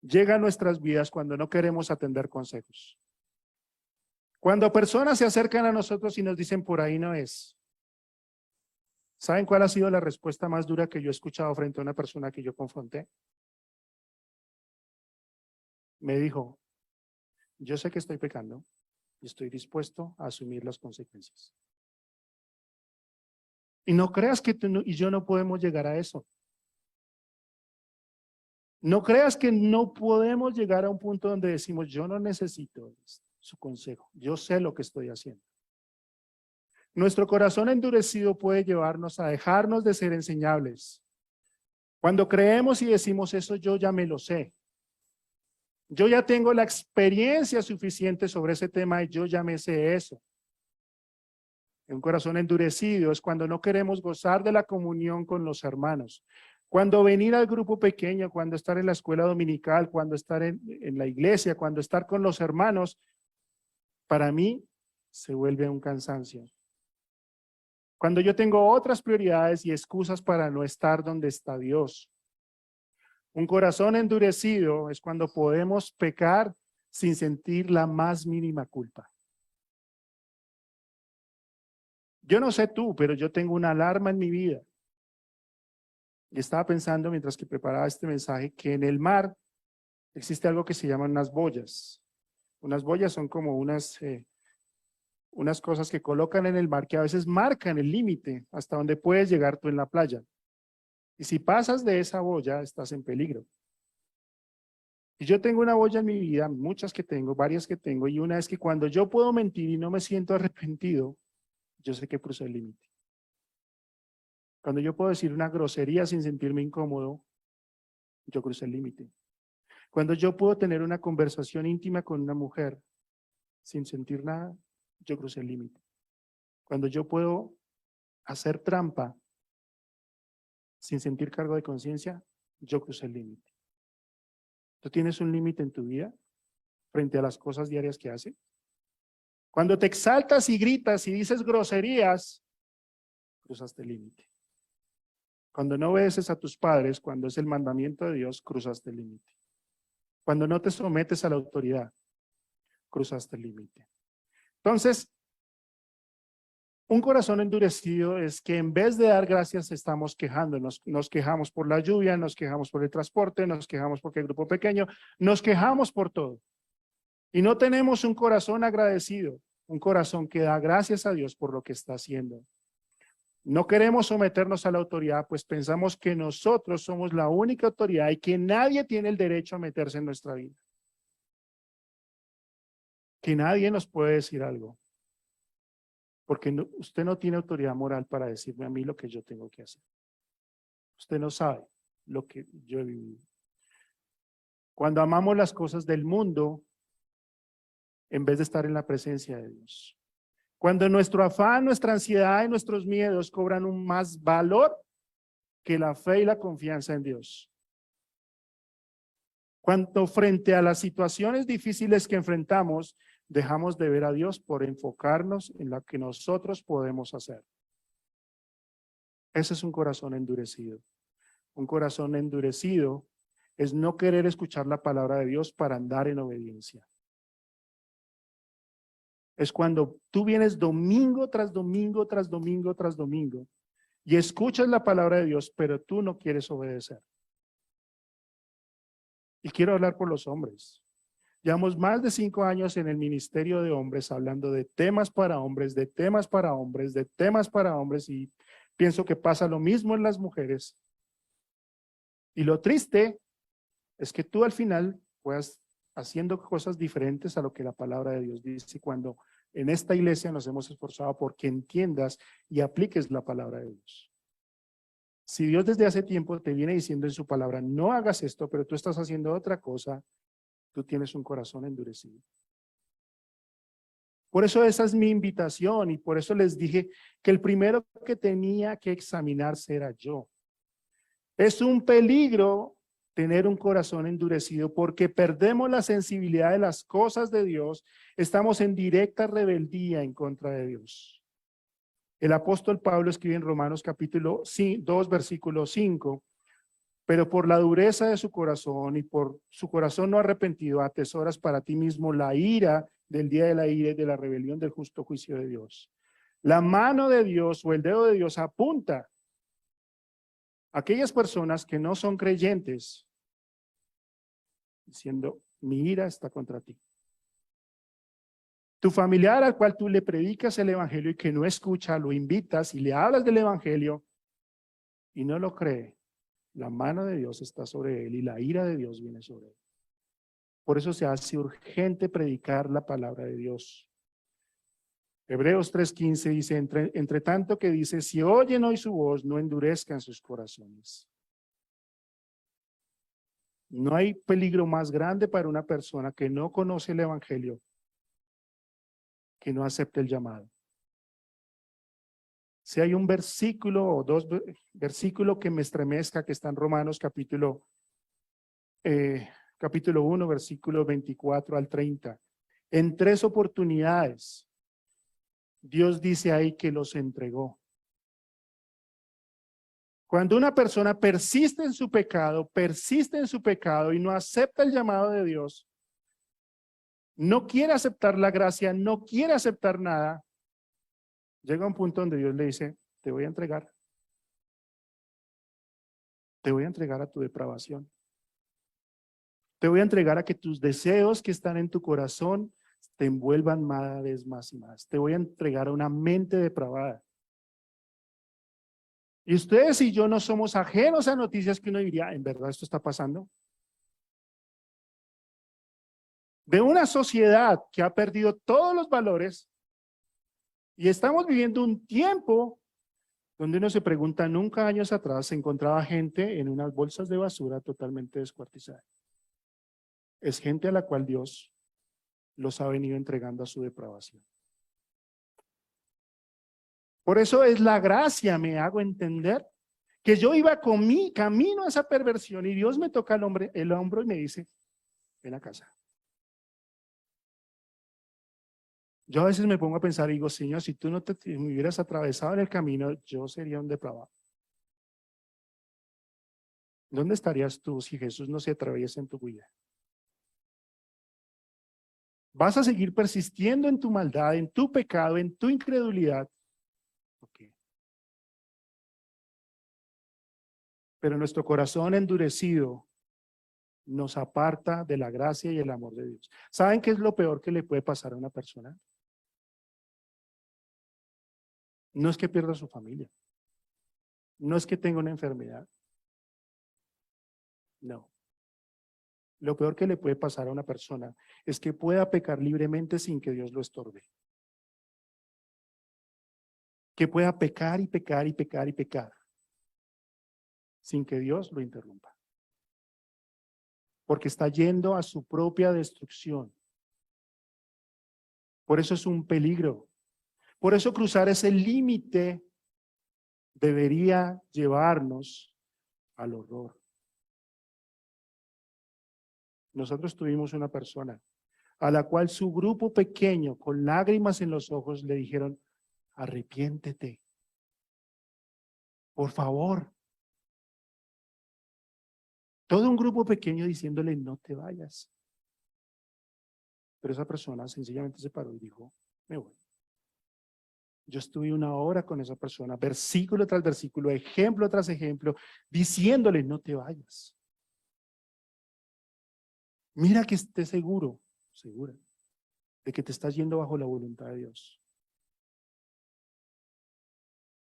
llega a nuestras vidas cuando no queremos atender consejos. Cuando personas se acercan a nosotros y nos dicen por ahí no es. ¿Saben cuál ha sido la respuesta más dura que yo he escuchado frente a una persona que yo confronté? Me dijo: yo sé que estoy pecando y estoy dispuesto a asumir las consecuencias. Y no creas que tú y yo no podemos llegar a eso. No creas que no podemos llegar a un punto donde decimos: yo no necesito su consejo, yo sé lo que estoy haciendo. Nuestro corazón endurecido puede llevarnos a dejarnos de ser enseñables. Cuando creemos y decimos: eso yo ya me lo sé. Yo ya tengo la experiencia suficiente sobre ese tema y yo ya me sé eso. Un corazón endurecido es cuando no queremos gozar de la comunión con los hermanos. Cuando venir al grupo pequeño, cuando estar en la escuela dominical, cuando estar en la iglesia, cuando estar con los hermanos, para mí se vuelve un cansancio. Cuando yo tengo otras prioridades y excusas para no estar donde está Dios. Un corazón endurecido es cuando podemos pecar sin sentir la más mínima culpa. Yo no sé tú, pero yo tengo una alarma en mi vida. Y estaba pensando mientras que preparaba este mensaje que en el mar existe algo que se llaman unas boyas. Unas boyas son como unas cosas que colocan en el mar que a veces marcan el límite hasta donde puedes llegar tú en la playa. Y si pasas de esa boya, estás en peligro. Y yo tengo una boya en mi vida, muchas que tengo, varias que tengo, y una es que cuando yo puedo mentir y no me siento arrepentido, yo sé que cruzo el límite. Cuando yo puedo decir una grosería sin sentirme incómodo, yo cruzo el límite. Cuando yo puedo tener una conversación íntima con una mujer sin sentir nada, yo crucé el límite. Cuando yo puedo hacer trampa sin sentir cargo de conciencia, yo crucé el límite. ¿Tú tienes un límite en tu vida frente a las cosas diarias que haces? Cuando te exaltas y gritas y dices groserías, cruzaste el límite. Cuando no obedeces a tus padres, cuando es el mandamiento de Dios, cruzaste el límite. Cuando no te sometes a la autoridad, cruzaste el límite. Entonces, un corazón endurecido es que en vez de dar gracias estamos quejándonos. Nos quejamos por la lluvia, nos quejamos por el transporte, nos quejamos porque el grupo pequeño, nos quejamos por todo. Y no tenemos un corazón agradecido, un corazón que da gracias a Dios por lo que está haciendo. No queremos someternos a la autoridad, pues pensamos que nosotros somos la única autoridad y que nadie tiene el derecho a meterse en nuestra vida. Que nadie nos puede decir algo. Porque usted no tiene autoridad moral para decirme a mí lo que yo tengo que hacer. Usted no sabe lo que yo he vivido. Cuando amamos las cosas del mundo, en vez de estar en la presencia de Dios. Cuando nuestro afán, nuestra ansiedad y nuestros miedos cobran un más valor que la fe y la confianza en Dios. Cuando frente a las situaciones difíciles que enfrentamos, dejamos de ver a Dios por enfocarnos en lo que nosotros podemos hacer. Ese es un corazón endurecido. Un corazón endurecido es no querer escuchar la palabra de Dios para andar en obediencia. Es cuando tú vienes domingo tras domingo, tras domingo, tras domingo y escuchas la palabra de Dios, pero tú no quieres obedecer. Y quiero hablar por los hombres. Llevamos más de 5 años en el ministerio de hombres hablando de temas para hombres, de temas para hombres, de temas para hombres y pienso que pasa lo mismo en las mujeres. Y lo triste es que tú al final puedas haciendo cosas diferentes a lo que la palabra de Dios dice cuando en esta iglesia nos hemos esforzado por que entiendas y apliques la palabra de Dios. Si Dios desde hace tiempo te viene diciendo en su palabra, no hagas esto, pero tú estás haciendo otra cosa, tú tienes un corazón endurecido. Por eso esa es mi invitación y por eso les dije que el primero que tenía que examinarse era yo. Es un peligro tener un corazón endurecido porque perdemos la sensibilidad de las cosas de Dios, estamos en directa rebeldía en contra de Dios. El apóstol Pablo escribe en Romanos capítulo 2, versículo 5, pero por la dureza de su corazón y por su corazón no arrepentido, atesoras para ti mismo la ira del día de la ira y de la rebelión del justo juicio de Dios. La mano de Dios o el dedo de Dios apunta a aquellas personas que no son creyentes, diciendo, mi ira está contra ti. Tu familiar al cual tú le predicas el evangelio y que no escucha, lo invitas y le hablas del evangelio y no lo cree, la mano de Dios está sobre él y la ira de Dios viene sobre él. Por eso se hace urgente predicar la palabra de Dios. Hebreos 3:15 dice, entre tanto que dice, si oyen hoy su voz, no endurezcan sus corazones. No hay peligro más grande para una persona que no conoce el evangelio que no acepte el llamado. Si hay un versículo o dos versículos que me estremezca, que está en Romanos capítulo 1, versículo 24 al 30. En 3 oportunidades, Dios dice ahí que los entregó. Cuando una persona persiste en su pecado y no acepta el llamado de Dios, no quiere aceptar la gracia, no quiere aceptar nada, llega un punto donde Dios le dice, te voy a entregar a tu depravación. Te voy a entregar a que tus deseos que están en tu corazón te envuelvan cada vez más y más. Te voy a entregar a una mente depravada. Y ustedes y yo no somos ajenos a noticias que uno diría, ¿en verdad esto está pasando? De una sociedad que ha perdido todos los valores y estamos viviendo un tiempo donde uno se pregunta, nunca años atrás se encontraba gente en unas bolsas de basura totalmente descuartizada. Es gente a la cual Dios los ha venido entregando a su depravación. Por eso es la gracia, me hago entender, Que yo iba con mi camino a esa perversión y Dios me toca el hombro y me dice, ven a casa. Yo a veces me pongo a pensar y digo, Señor, si tú no me hubieras atravesado en el camino, yo sería un depravado. ¿Dónde estarías tú si Jesús no se atraviesa en tu vida? ¿Vas a seguir persistiendo en tu maldad, en tu pecado, en tu incredulidad? Okay. Pero nuestro corazón endurecido nos aparta de la gracia y el amor de Dios. ¿Saben qué es lo peor que le puede pasar a una persona? No es que pierda su familia. No es que tenga una enfermedad. No. Lo peor que le puede pasar a una persona es que pueda pecar libremente sin que Dios lo estorbe. Que pueda pecar y pecar y pecar y pecar sin que Dios lo interrumpa. Porque está yendo a su propia destrucción. Por eso es un peligro. Por eso cruzar ese límite debería llevarnos al horror. Nosotros tuvimos una persona a la cual su grupo pequeño, con lágrimas en los ojos, le dijeron, arrepiéntete, por favor. Todo un grupo pequeño diciéndole, no te vayas. Pero esa persona sencillamente se paró y dijo, me voy. Yo estuve una hora con esa persona, versículo tras versículo, ejemplo tras ejemplo, diciéndole, no te vayas. Mira que estés seguro, segura, de que te estás yendo bajo la voluntad de Dios.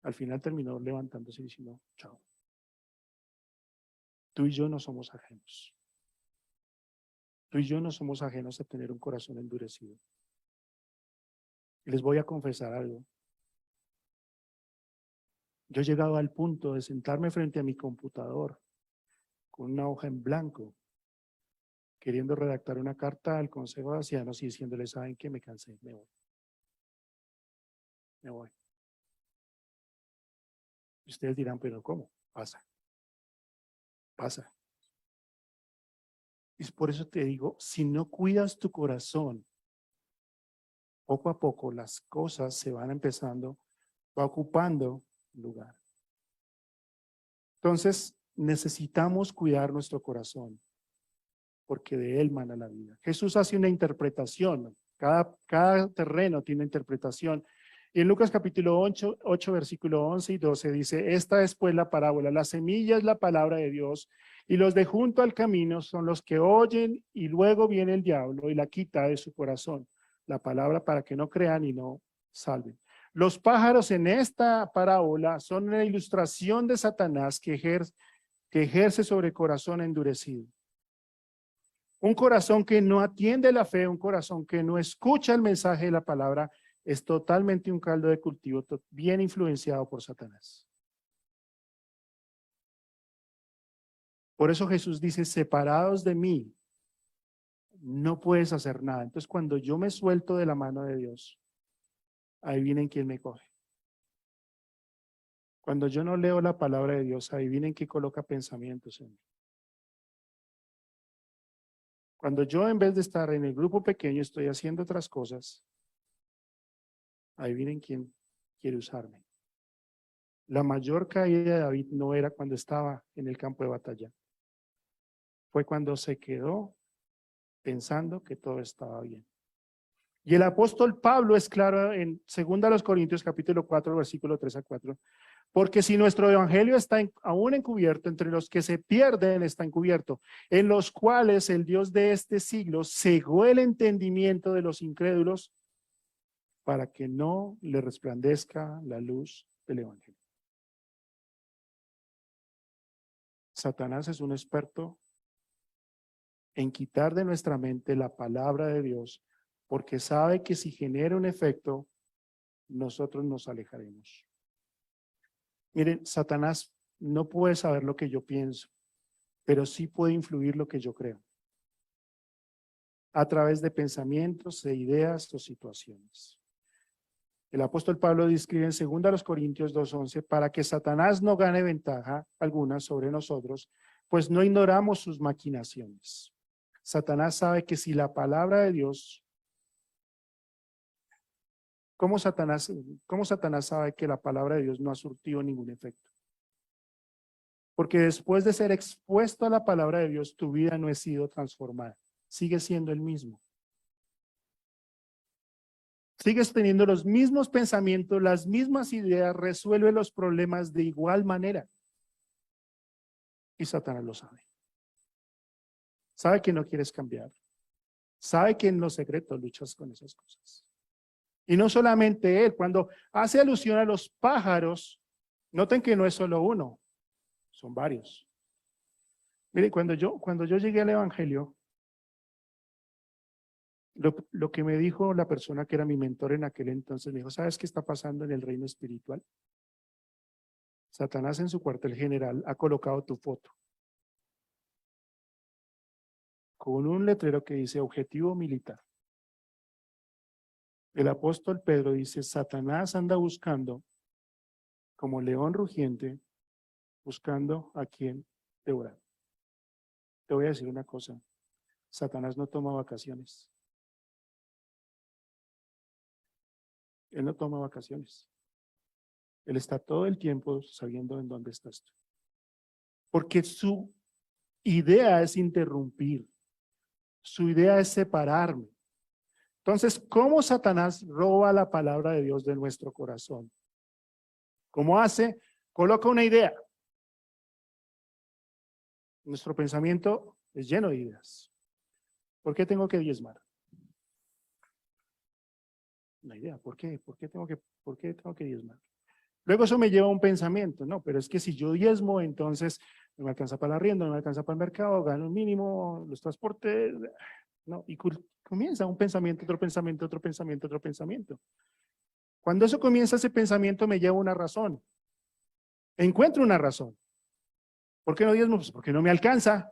Al final terminó levantándose y diciendo, chao. Tú y yo no somos ajenos. Tú y yo no somos ajenos a tener un corazón endurecido. Y les voy a confesar algo. Yo he llegado al punto de sentarme frente a mi computador con una hoja en blanco, queriendo redactar una carta al Consejo de Ancianos y diciéndoles, ¿saben qué? Me cansé, me voy. Me voy. Y ustedes dirán, pero ¿cómo? Pasa. Pasa. Y por eso te digo, si no cuidas tu corazón, poco a poco las cosas se van empezando, va ocupando lugar. Entonces, necesitamos cuidar nuestro corazón, porque de él mana la vida. Jesús hace una interpretación, cada terreno tiene interpretación. Y en Lucas capítulo 8, versículo 11 y 12 dice, esta es pues la parábola, la semilla es la palabra de Dios, y los de junto al camino son los que oyen, y luego viene el diablo y la quita de su corazón, la palabra para que no crean y no salven. Los pájaros en esta parábola son una ilustración de Satanás que ejerce sobre el corazón endurecido. Un corazón que no atiende la fe, un corazón que no escucha el mensaje de la palabra, es totalmente un caldo de cultivo bien influenciado por Satanás. Por eso Jesús dice, separados de mí, no puedes hacer nada. Entonces, cuando yo me suelto de la mano de Dios, adivinen quién me coge. Cuando yo no leo la palabra de Dios, adivinen quién coloca pensamientos en mí. Cuando yo en vez de estar en el grupo pequeño estoy haciendo otras cosas, adivinen quién quiere usarme. La mayor caída de David no era cuando estaba en el campo de batalla. Fue cuando se quedó pensando que todo estaba bien. Y el apóstol Pablo es claro en 2 Corintios capítulo 4, versículo 3 a 4. Porque si nuestro evangelio está aún encubierto, entre los que se pierden está encubierto, en los cuales el Dios de este siglo cegó el entendimiento de los incrédulos para que no le resplandezca la luz del evangelio. Satanás es un experto en quitar de nuestra mente la palabra de Dios, porque sabe que si genera un efecto, nosotros nos alejaremos. Miren, Satanás no puede saber lo que yo pienso, pero sí puede influir lo que yo creo, a través de pensamientos, de ideas o situaciones. El apóstol Pablo describe en 2 Corintios 2:11, para que Satanás no gane ventaja alguna sobre nosotros, pues no ignoramos sus maquinaciones. Satanás sabe que si la palabra de Dios, ¿cómo Satanás sabe que la palabra de Dios no ha surtido ningún efecto? Porque después de ser expuesto a la palabra de Dios, tu vida no ha sido transformada. Sigue siendo el mismo. Sigues teniendo los mismos pensamientos, las mismas ideas, resuelve los problemas de igual manera. Y Satanás lo sabe. Sabe que no quieres cambiar. Sabe que en los secretos luchas con esas cosas. Y no solamente él, cuando hace alusión a los pájaros, noten que no es solo uno, son varios. Mire, cuando yo llegué al Evangelio, lo que me dijo la persona que era mi mentor en aquel entonces, me dijo, ¿sabes qué está pasando en el reino espiritual? Satanás en su cuartel general ha colocado tu foto con un letrero que dice objetivo militar. El apóstol Pedro dice, Satanás anda buscando como león rugiente, buscando a quien devorar. Te voy a decir una cosa, Satanás no toma vacaciones. Él no toma vacaciones. Él está todo el tiempo sabiendo en dónde estás tú. Porque su idea es interrumpir. Su idea es separarme. Entonces, ¿cómo Satanás roba la palabra de Dios de nuestro corazón? ¿Cómo hace? Coloca una idea. Nuestro pensamiento es lleno de ideas. ¿Por qué tengo que diezmar? Una idea. ¿Por qué? ¿Por qué tengo que diezmar? Luego eso me lleva a un pensamiento. No, pero es que si yo diezmo, entonces no me alcanza para la arriendo, no me alcanza para el mercado, gano un mínimo, los transportes. No, y comienza un pensamiento, otro pensamiento, otro pensamiento, otro pensamiento. Cuando eso comienza, ese pensamiento me lleva a una razón. Encuentro una razón. ¿Por qué no diezmo? Pues porque no me alcanza.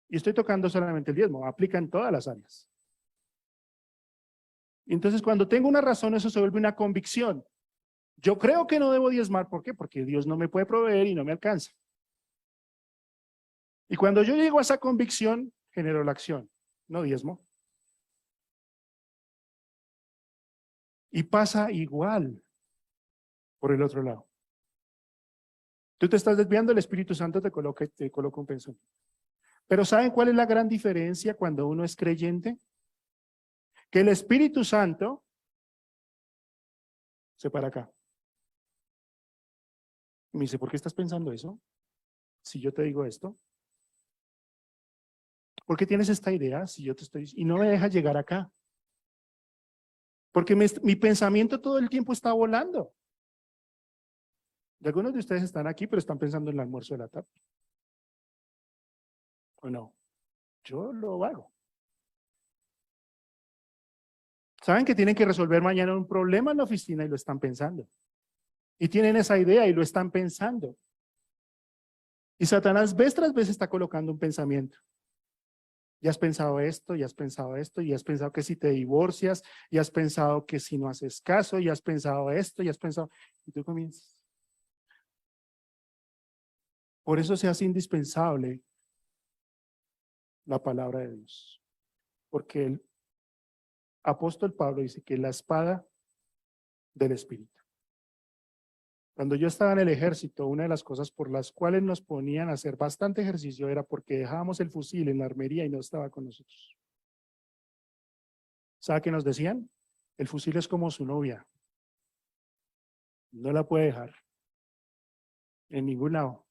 Y estoy tocando solamente el diezmo, aplica en todas las áreas. Y entonces cuando tengo una razón, eso se vuelve una convicción. Yo creo que no debo diezmar, ¿por qué? Porque Dios no me puede proveer y no me alcanza. Y cuando yo llego a esa convicción, genero la acción, no diezmo. Y pasa igual por el otro lado. Tú te estás desviando, el Espíritu Santo te coloca un pensamiento. Pero ¿saben cuál es la gran diferencia cuando uno es creyente? Que el Espíritu Santo se para acá. Y me dice, ¿por qué estás pensando eso? Si yo te digo esto. ¿Por qué tienes esta idea? Si yo te estoy... Y no me deja llegar acá. Porque mi pensamiento todo el tiempo está volando. Y algunos de ustedes están aquí, pero están pensando en el almuerzo de la tarde. ¿O no? Yo lo hago. Saben que tienen que resolver mañana un problema en la oficina y lo están pensando. Y tienen esa idea y lo están pensando. Y Satanás vez tras vez está colocando un pensamiento. Ya has pensado esto, ya has pensado esto, y has pensado que si te divorcias, y has pensado que si no haces caso, y has pensado esto, y has pensado, y tú comienzas. Por eso se hace indispensable la palabra de Dios. Porque el apóstol Pablo dice que la espada del Espíritu. Cuando yo estaba en el ejército, una de las cosas por las cuales nos ponían a hacer bastante ejercicio era porque dejábamos el fusil en la armería y no estaba con nosotros. ¿Sabe qué nos decían? El fusil es como su novia. No la puede dejar en ningún lado.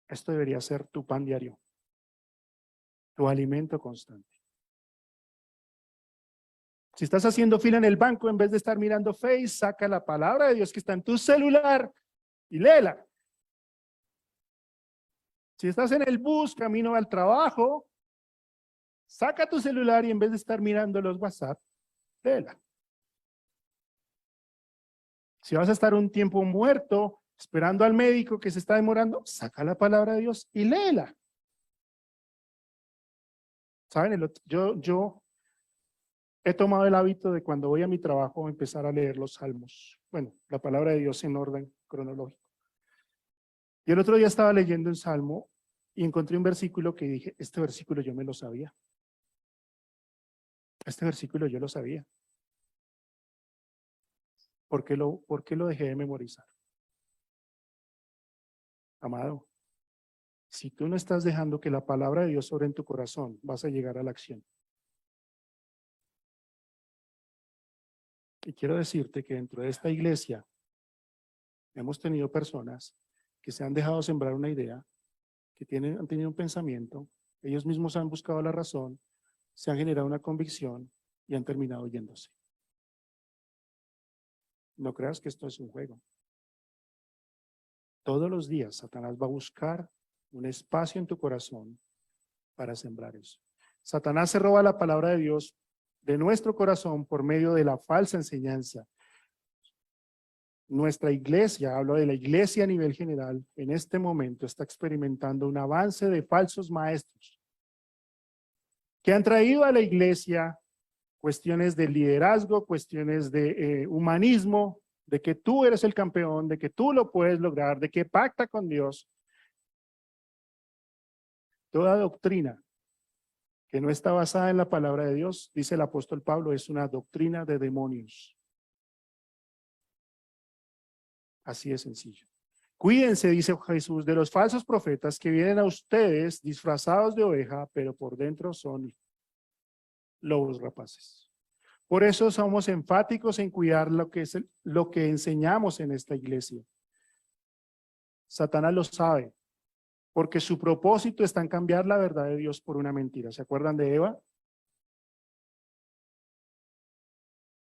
Esto debería ser tu pan diario, tu alimento constante. Si estás haciendo fila en el banco, en vez de estar mirando Face, saca la palabra de Dios que está en tu celular y léela. Si estás en el bus, camino al trabajo, saca tu celular y en vez de estar mirando los WhatsApp, léela. Si vas a estar un tiempo muerto, esperando al médico que se está demorando, saca la palabra de Dios y léela. ¿Saben? Yo he tomado el hábito de cuando voy a mi trabajo empezar a leer los salmos. Bueno, la palabra de Dios en orden cronológico. Y el otro día estaba leyendo un salmo y encontré un versículo que dije, este versículo yo me lo sabía. Este versículo yo lo sabía. ¿Por qué lo dejé de memorizar? Amado, si tú no estás dejando que la palabra de Dios sobre en tu corazón, vas a llegar a la acción. Y quiero decirte que dentro de esta iglesia hemos tenido personas que se han dejado sembrar una idea, que han tenido un pensamiento, ellos mismos han buscado la razón, se han generado una convicción y han terminado yéndose. No creas que esto es un juego. Todos los días Satanás va a buscar un espacio en tu corazón para sembrar eso. Satanás se roba la palabra de Dios de nuestro corazón por medio de la falsa enseñanza. Nuestra iglesia, hablo de la iglesia a nivel general, en este momento está experimentando un avance de falsos maestros que han traído a la iglesia cuestiones de liderazgo, cuestiones de humanismo, de que tú eres el campeón, de que tú lo puedes lograr, de que pacta con Dios. Toda doctrina que no está basada en la palabra de Dios, dice el apóstol Pablo, es una doctrina de demonios. Así de sencillo. Cuídense, dice Jesús, de los falsos profetas que vienen a ustedes disfrazados de oveja, pero por dentro son lobos rapaces. Por eso somos enfáticos en cuidar lo que enseñamos en esta iglesia. Satanás lo sabe, porque su propósito está en cambiar la verdad de Dios por una mentira. ¿Se acuerdan de Eva?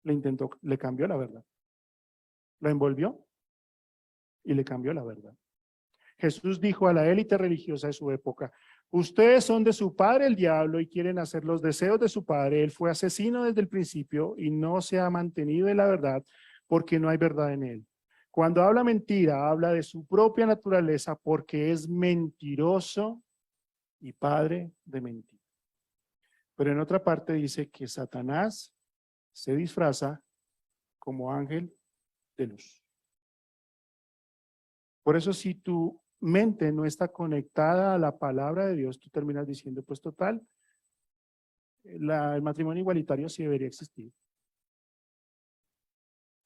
Le cambió la verdad. Lo envolvió y le cambió la verdad. Jesús dijo a la élite religiosa de su época, ustedes son de su padre el diablo y quieren hacer los deseos de su padre. Él fue asesino desde el principio y no se ha mantenido en la verdad porque no hay verdad en él. Cuando habla mentira, habla de su propia naturaleza porque es mentiroso y padre de mentira. Pero en otra parte dice que Satanás se disfraza como ángel de luz. Por eso si tu mente no está conectada a la palabra de Dios, tú terminas diciendo, pues total, el matrimonio igualitario sí debería existir.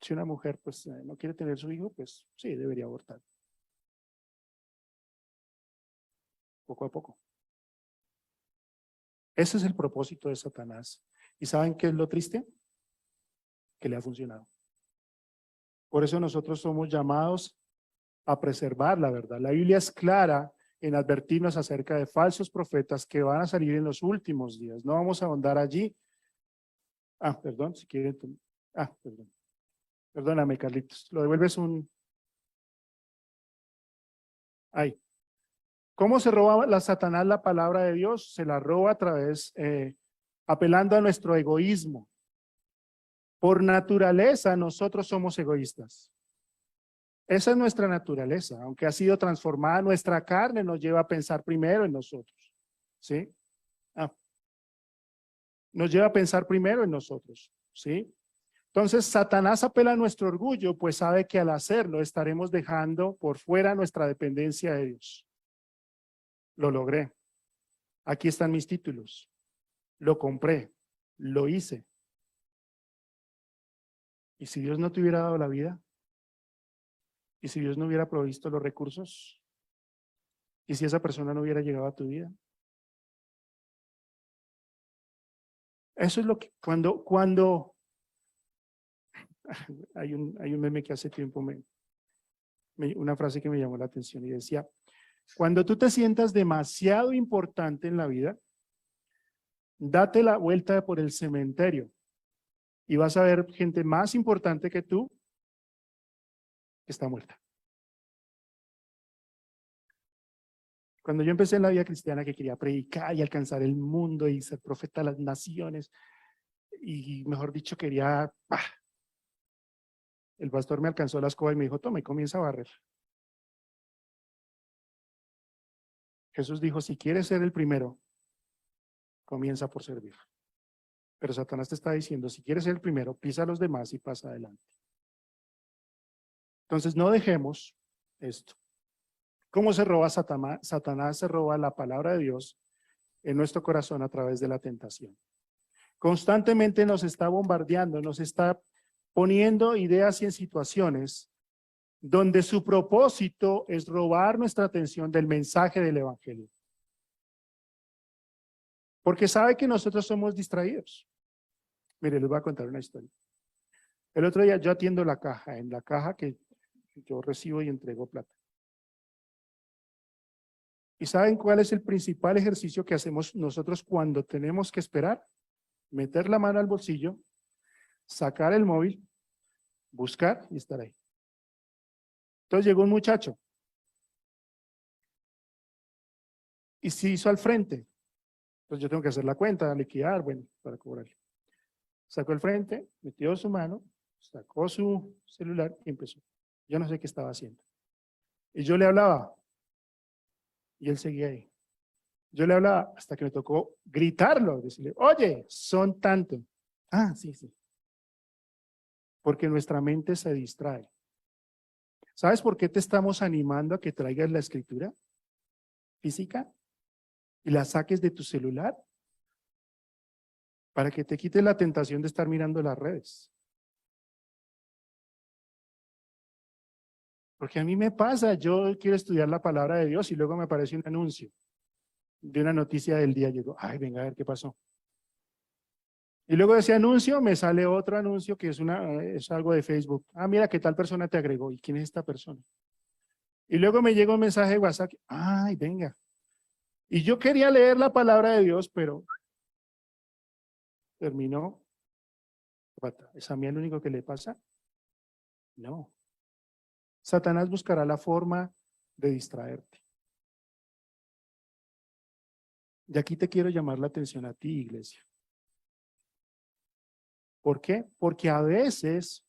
Si una mujer pues no quiere tener su hijo, pues sí, debería abortar. Poco a poco. Ese es el propósito de Satanás. ¿Y saben qué es lo triste? Que le ha funcionado. Por eso nosotros somos llamados a preservar la verdad. La Biblia es clara en advertirnos acerca de falsos profetas que van a salir en los últimos días. No vamos a ahondar allí. Perdón, si quieren. Perdón. Perdóname, Carlitos. Lo devuelves un... Ahí. ¿Cómo se roba la Satanás la palabra de Dios? Se la roba a través, apelando a nuestro egoísmo. Por naturaleza, nosotros somos egoístas. Esa es nuestra naturaleza, aunque ha sido transformada, nuestra carne nos lleva a pensar primero en nosotros, ¿sí? Nos lleva a pensar primero en nosotros, ¿sí? Entonces, Satanás apela a nuestro orgullo, pues sabe que al hacerlo estaremos dejando por fuera nuestra dependencia de Dios. Lo logré. Aquí están mis títulos. Lo compré, lo hice. ¿Y si Dios no te hubiera dado la vida? ¿Y si Dios no hubiera provisto los recursos? ¿Y si esa persona no hubiera llegado a tu vida? Eso es lo que, cuando hay un meme que hace tiempo, una frase que me llamó la atención y decía, cuando tú te sientas demasiado importante en la vida, date la vuelta por el cementerio y vas a ver gente más importante que tú que está muerta. Cuando yo empecé en la vida cristiana que quería predicar y alcanzar el mundo y ser profeta de las naciones, y mejor dicho quería, el pastor me alcanzó la escoba y me dijo, toma y comienza a barrer. Jesús dijo, si quieres ser el primero, comienza por servir. Pero Satanás te está diciendo, si quieres ser el primero, pisa a los demás y pasa adelante. Entonces no dejemos esto. ¿Cómo se roba Satanás? Satanás se roba la palabra de Dios en nuestro corazón a través de la tentación. Constantemente nos está bombardeando, nos está poniendo ideas y en situaciones donde su propósito es robar nuestra atención del mensaje del evangelio. Porque sabe que nosotros somos distraídos. Mire, les voy a contar una historia. El otro día yo atiendo la caja, en la caja que yo recibo y entrego plata. ¿Y saben cuál es el principal ejercicio que hacemos nosotros cuando tenemos que esperar? Meter la mano al bolsillo, sacar el móvil, buscar y estar ahí. Entonces llegó un muchacho y se hizo al frente. Entonces yo tengo que hacer la cuenta, liquidar, bueno, para cobrarle. Sacó el frente, metió su mano, sacó su celular y empezó. Yo no sé qué estaba haciendo. Y yo le hablaba y él seguía ahí. Yo le hablaba hasta que me tocó gritarlo, decirle, oye, son tanto. Ah, sí, sí. Porque nuestra mente se distrae. ¿Sabes por qué te estamos animando a que traigas la escritura física y la saques de tu celular? Para que te quites la tentación de estar mirando las redes. Porque a mí me pasa, yo quiero estudiar la palabra de Dios y luego me aparece un anuncio de una noticia del día. Llego, ay, venga a ver qué pasó. Y luego de ese anuncio me sale otro anuncio que es algo de Facebook. Ah, mira, ¿qué tal persona te agregó? ¿Y quién es esta persona? Y luego me llega un mensaje de WhatsApp. Ay, venga. Y yo quería leer la palabra de Dios, pero terminó. ¿Es a mí el único que le pasa? No. Satanás buscará la forma de distraerte. Y aquí te quiero llamar la atención a ti, iglesia. ¿Por qué? Porque a veces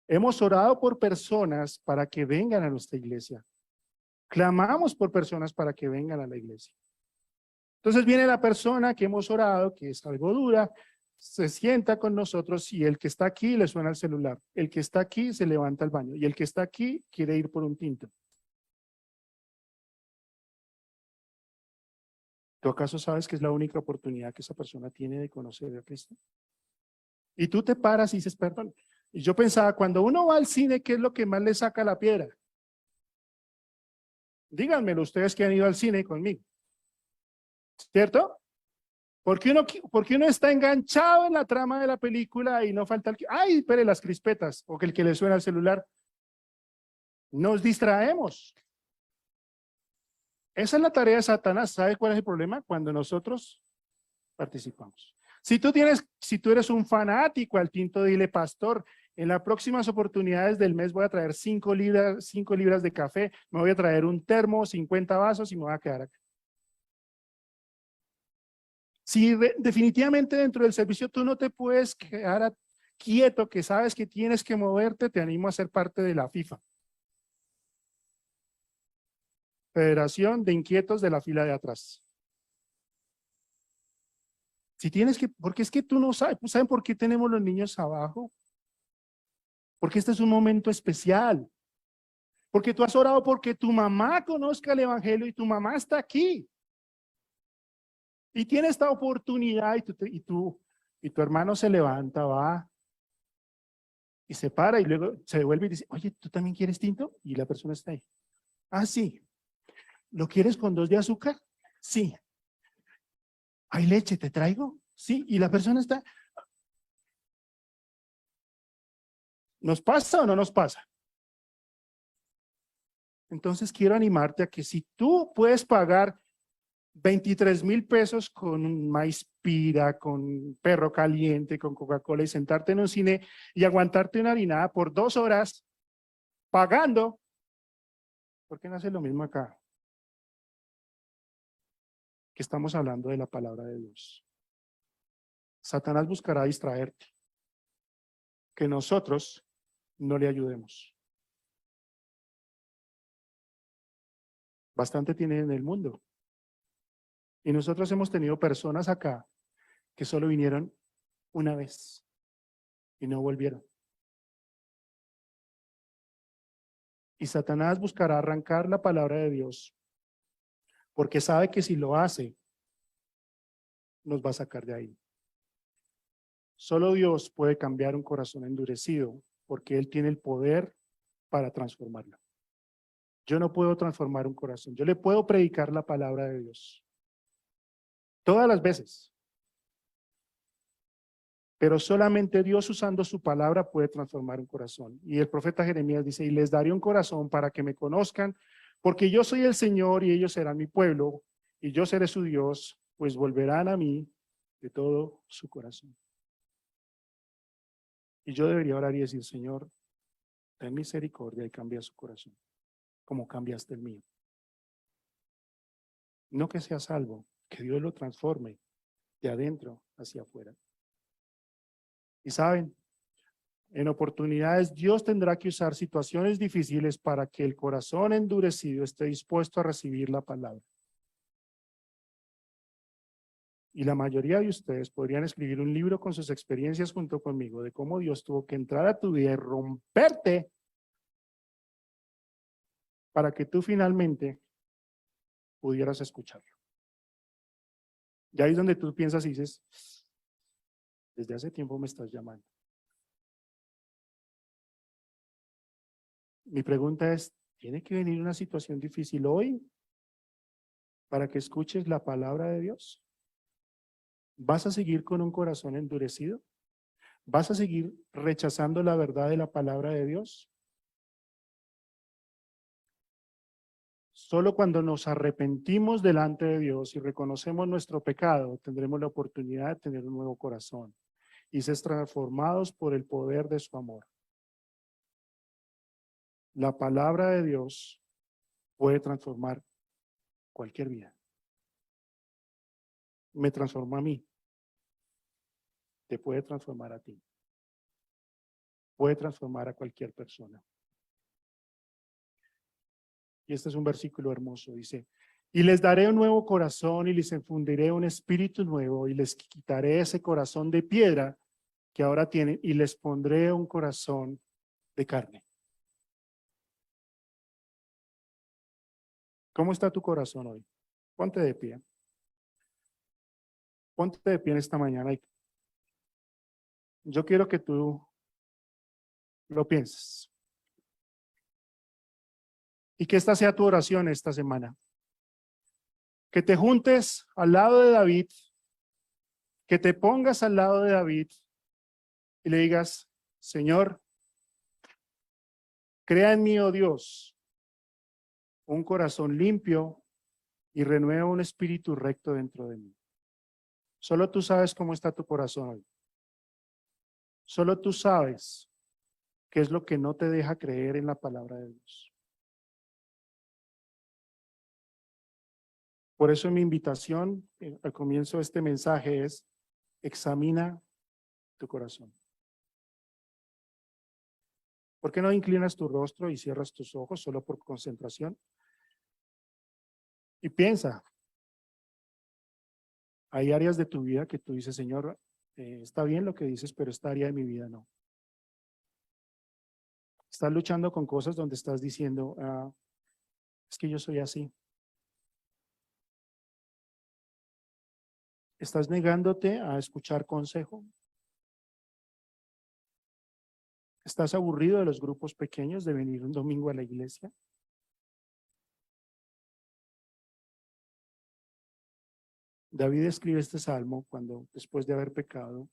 hemos orado por personas para que vengan a nuestra iglesia. Clamamos por personas para que vengan a la iglesia. Entonces viene la persona que hemos orado, que es algo dura, se sienta con nosotros y el que está aquí le suena el celular. El que está aquí se levanta al baño y el que está aquí quiere ir por un tinto. ¿Tú acaso sabes que es la única oportunidad que esa persona tiene de conocer a Cristo? Y tú te paras y dices, perdón. Y yo pensaba, cuando uno va al cine, ¿qué es lo que más le saca la piedra? Díganmelo ustedes que han ido al cine conmigo. ¿Cierto? Porque uno está enganchado en la trama de la película y no falta el que, ay, espere las crispetas, o que el que le suena al celular. Nos distraemos. Esa es la tarea de Satanás. ¿Sabe cuál es el problema? Cuando nosotros participamos. Si tú eres un fanático al tinto, dile, pastor, en las próximas oportunidades del mes voy a traer 5 libras de café, me voy a traer un termo, 50 vasos y me voy a quedar acá. Si definitivamente dentro del servicio tú no te puedes quedar quieto, que sabes que tienes que moverte, te animo a ser parte de la FIFA. Federación de Inquietos de la Fila de Atrás. Si tienes que, porque es que tú no sabes, ¿saben por qué tenemos los niños abajo? Porque este es un momento especial. Porque tú has orado porque tu mamá conozca el evangelio y tu mamá está aquí. Y tiene esta oportunidad y tu hermano se levanta, va y se para y luego se devuelve y dice, oye, ¿tú también quieres tinto? Y la persona está ahí. Ah, sí. ¿Lo quieres con 2 de azúcar? Sí. ¿Hay leche? ¿Te traigo? Sí. Y la persona está. ¿Nos pasa o no nos pasa? Entonces quiero animarte a que si tú puedes pagar 23,000 pesos con un maíz pira, con perro caliente, con Coca-Cola y sentarte en un cine y aguantarte una harinada por 2 horas pagando, ¿por qué no hace lo mismo acá? Que estamos hablando de la palabra de Dios. Satanás buscará distraerte, que nosotros no le ayudemos. Bastante tiene en el mundo. Y nosotros hemos tenido personas acá que solo vinieron una vez y no volvieron. Y Satanás buscará arrancar la palabra de Dios, porque sabe que si lo hace, nos va a sacar de ahí. Solo Dios puede cambiar un corazón endurecido, porque Él tiene el poder para transformarlo. Yo no puedo transformar un corazón. Yo le puedo predicar la palabra de Dios todas las veces, pero solamente Dios usando su palabra puede transformar un corazón. Y el profeta Jeremías dice, y les daré un corazón para que me conozcan, porque yo soy el Señor y ellos serán mi pueblo, y yo seré su Dios, pues volverán a mí de todo su corazón. Y yo debería orar y decir, Señor, ten misericordia y cambia su corazón, como cambiaste el mío. No que sea salvo, que Dios lo transforme de adentro hacia afuera. Y saben, en oportunidades Dios tendrá que usar situaciones difíciles para que el corazón endurecido esté dispuesto a recibir la palabra. Y la mayoría de ustedes podrían escribir un libro con sus experiencias junto conmigo de cómo Dios tuvo que entrar a tu vida y romperte para que tú finalmente pudieras escucharlo. Y ahí es donde tú piensas y dices, desde hace tiempo me estás llamando. Mi pregunta es, ¿tiene que venir una situación difícil hoy para que escuches la palabra de Dios? ¿Vas a seguir con un corazón endurecido? ¿Vas a seguir rechazando la verdad de la palabra de Dios? Solo cuando nos arrepentimos delante de Dios y reconocemos nuestro pecado, tendremos la oportunidad de tener un nuevo corazón y ser transformados por el poder de su amor. La palabra de Dios puede transformar cualquier vida. Me transformó a mí. Te puede transformar a ti. Puede transformar a cualquier persona. Y este es un versículo hermoso, dice, y les daré un nuevo corazón y les infundiré un espíritu nuevo y les quitaré ese corazón de piedra que ahora tienen y les pondré un corazón de carne. ¿Cómo está tu corazón hoy? Ponte de pie. Ponte de pie en esta mañana y yo quiero que tú lo pienses. Y que esta sea tu oración esta semana. Que te juntes al lado de David, que te pongas al lado de David y le digas, Señor, crea en mí, oh Dios, un corazón limpio y renueva un espíritu recto dentro de mí. Solo tú sabes cómo está tu corazón hoy. Solo tú sabes qué es lo que no te deja creer en la palabra de Dios. Por eso mi invitación al comienzo de este mensaje es, examina tu corazón. ¿Por qué no inclinas tu rostro y cierras tus ojos solo por concentración? Y piensa, hay áreas de tu vida que tú dices, Señor, está bien lo que dices, pero esta área de mi vida no. Estás luchando con cosas donde estás diciendo, es que yo soy así. ¿Estás negándote a escuchar consejo? ¿Estás aburrido de los grupos pequeños, de venir un domingo a la iglesia? David escribe este salmo cuando, después de haber pecado,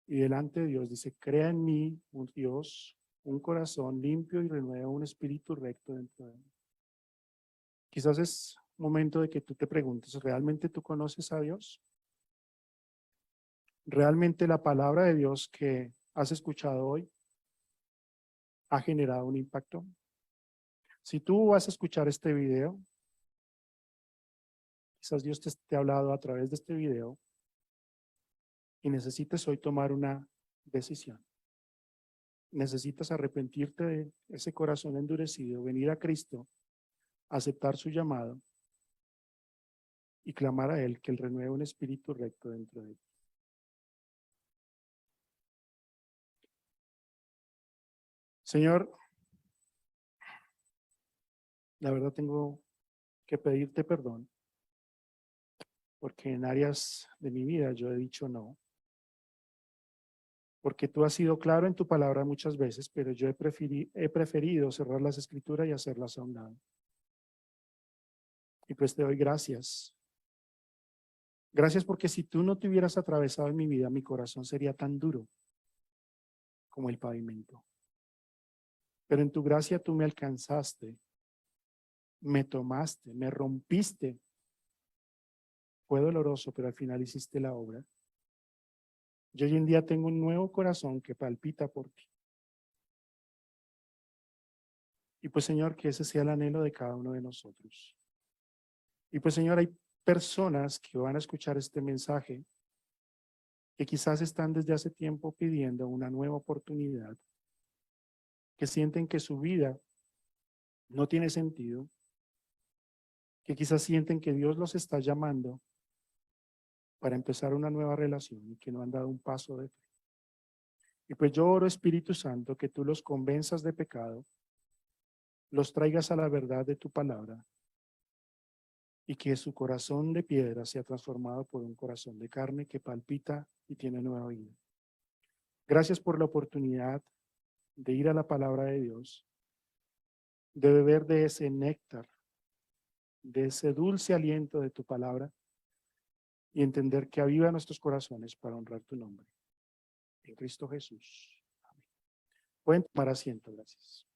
y delante de Dios dice, crea en mí, un Dios, un corazón limpio y renueva un espíritu recto dentro de mí. Quizás es momento de que tú te preguntes, ¿realmente tú conoces a Dios? ¿Realmente la palabra de Dios que has escuchado hoy ha generado un impacto? Si tú vas a escuchar este video, quizás Dios te ha hablado a través de este video y necesitas hoy tomar una decisión. Necesitas arrepentirte de ese corazón endurecido, venir a Cristo, aceptar su llamado y clamar a Él que Él renueve un espíritu recto dentro de ti. Señor, la verdad tengo que pedirte perdón porque en áreas de mi vida yo he dicho no, porque tú has sido claro en tu palabra muchas veces, pero yo he preferido cerrar las escrituras y hacerlas a un lado. Y pues te doy gracias. Gracias porque si tú no te hubieras atravesado en mi vida, mi corazón sería tan duro como el pavimento. Pero en tu gracia tú me alcanzaste, me tomaste, me rompiste. Fue doloroso, pero al final hiciste la obra. Yo hoy en día tengo un nuevo corazón que palpita por ti. Y pues Señor, que ese sea el anhelo de cada uno de nosotros. Y pues Señor, hay personas que van a escuchar este mensaje que quizás están desde hace tiempo pidiendo una nueva oportunidad, que sienten que su vida no tiene sentido, que quizás sienten que Dios los está llamando para empezar una nueva relación y que no han dado un paso de fe. Y pues yo oro, Espíritu Santo, que tú los convenzas de pecado, los traigas a la verdad de tu palabra y que su corazón de piedra sea transformado por un corazón de carne que palpita y tiene nueva vida. Gracias por la oportunidad de ir a la palabra de Dios, de beber de ese néctar, de ese dulce aliento de tu palabra y entender que aviva nuestros corazones para honrar tu nombre. En Cristo Jesús. Amén. Pueden tomar asiento, gracias.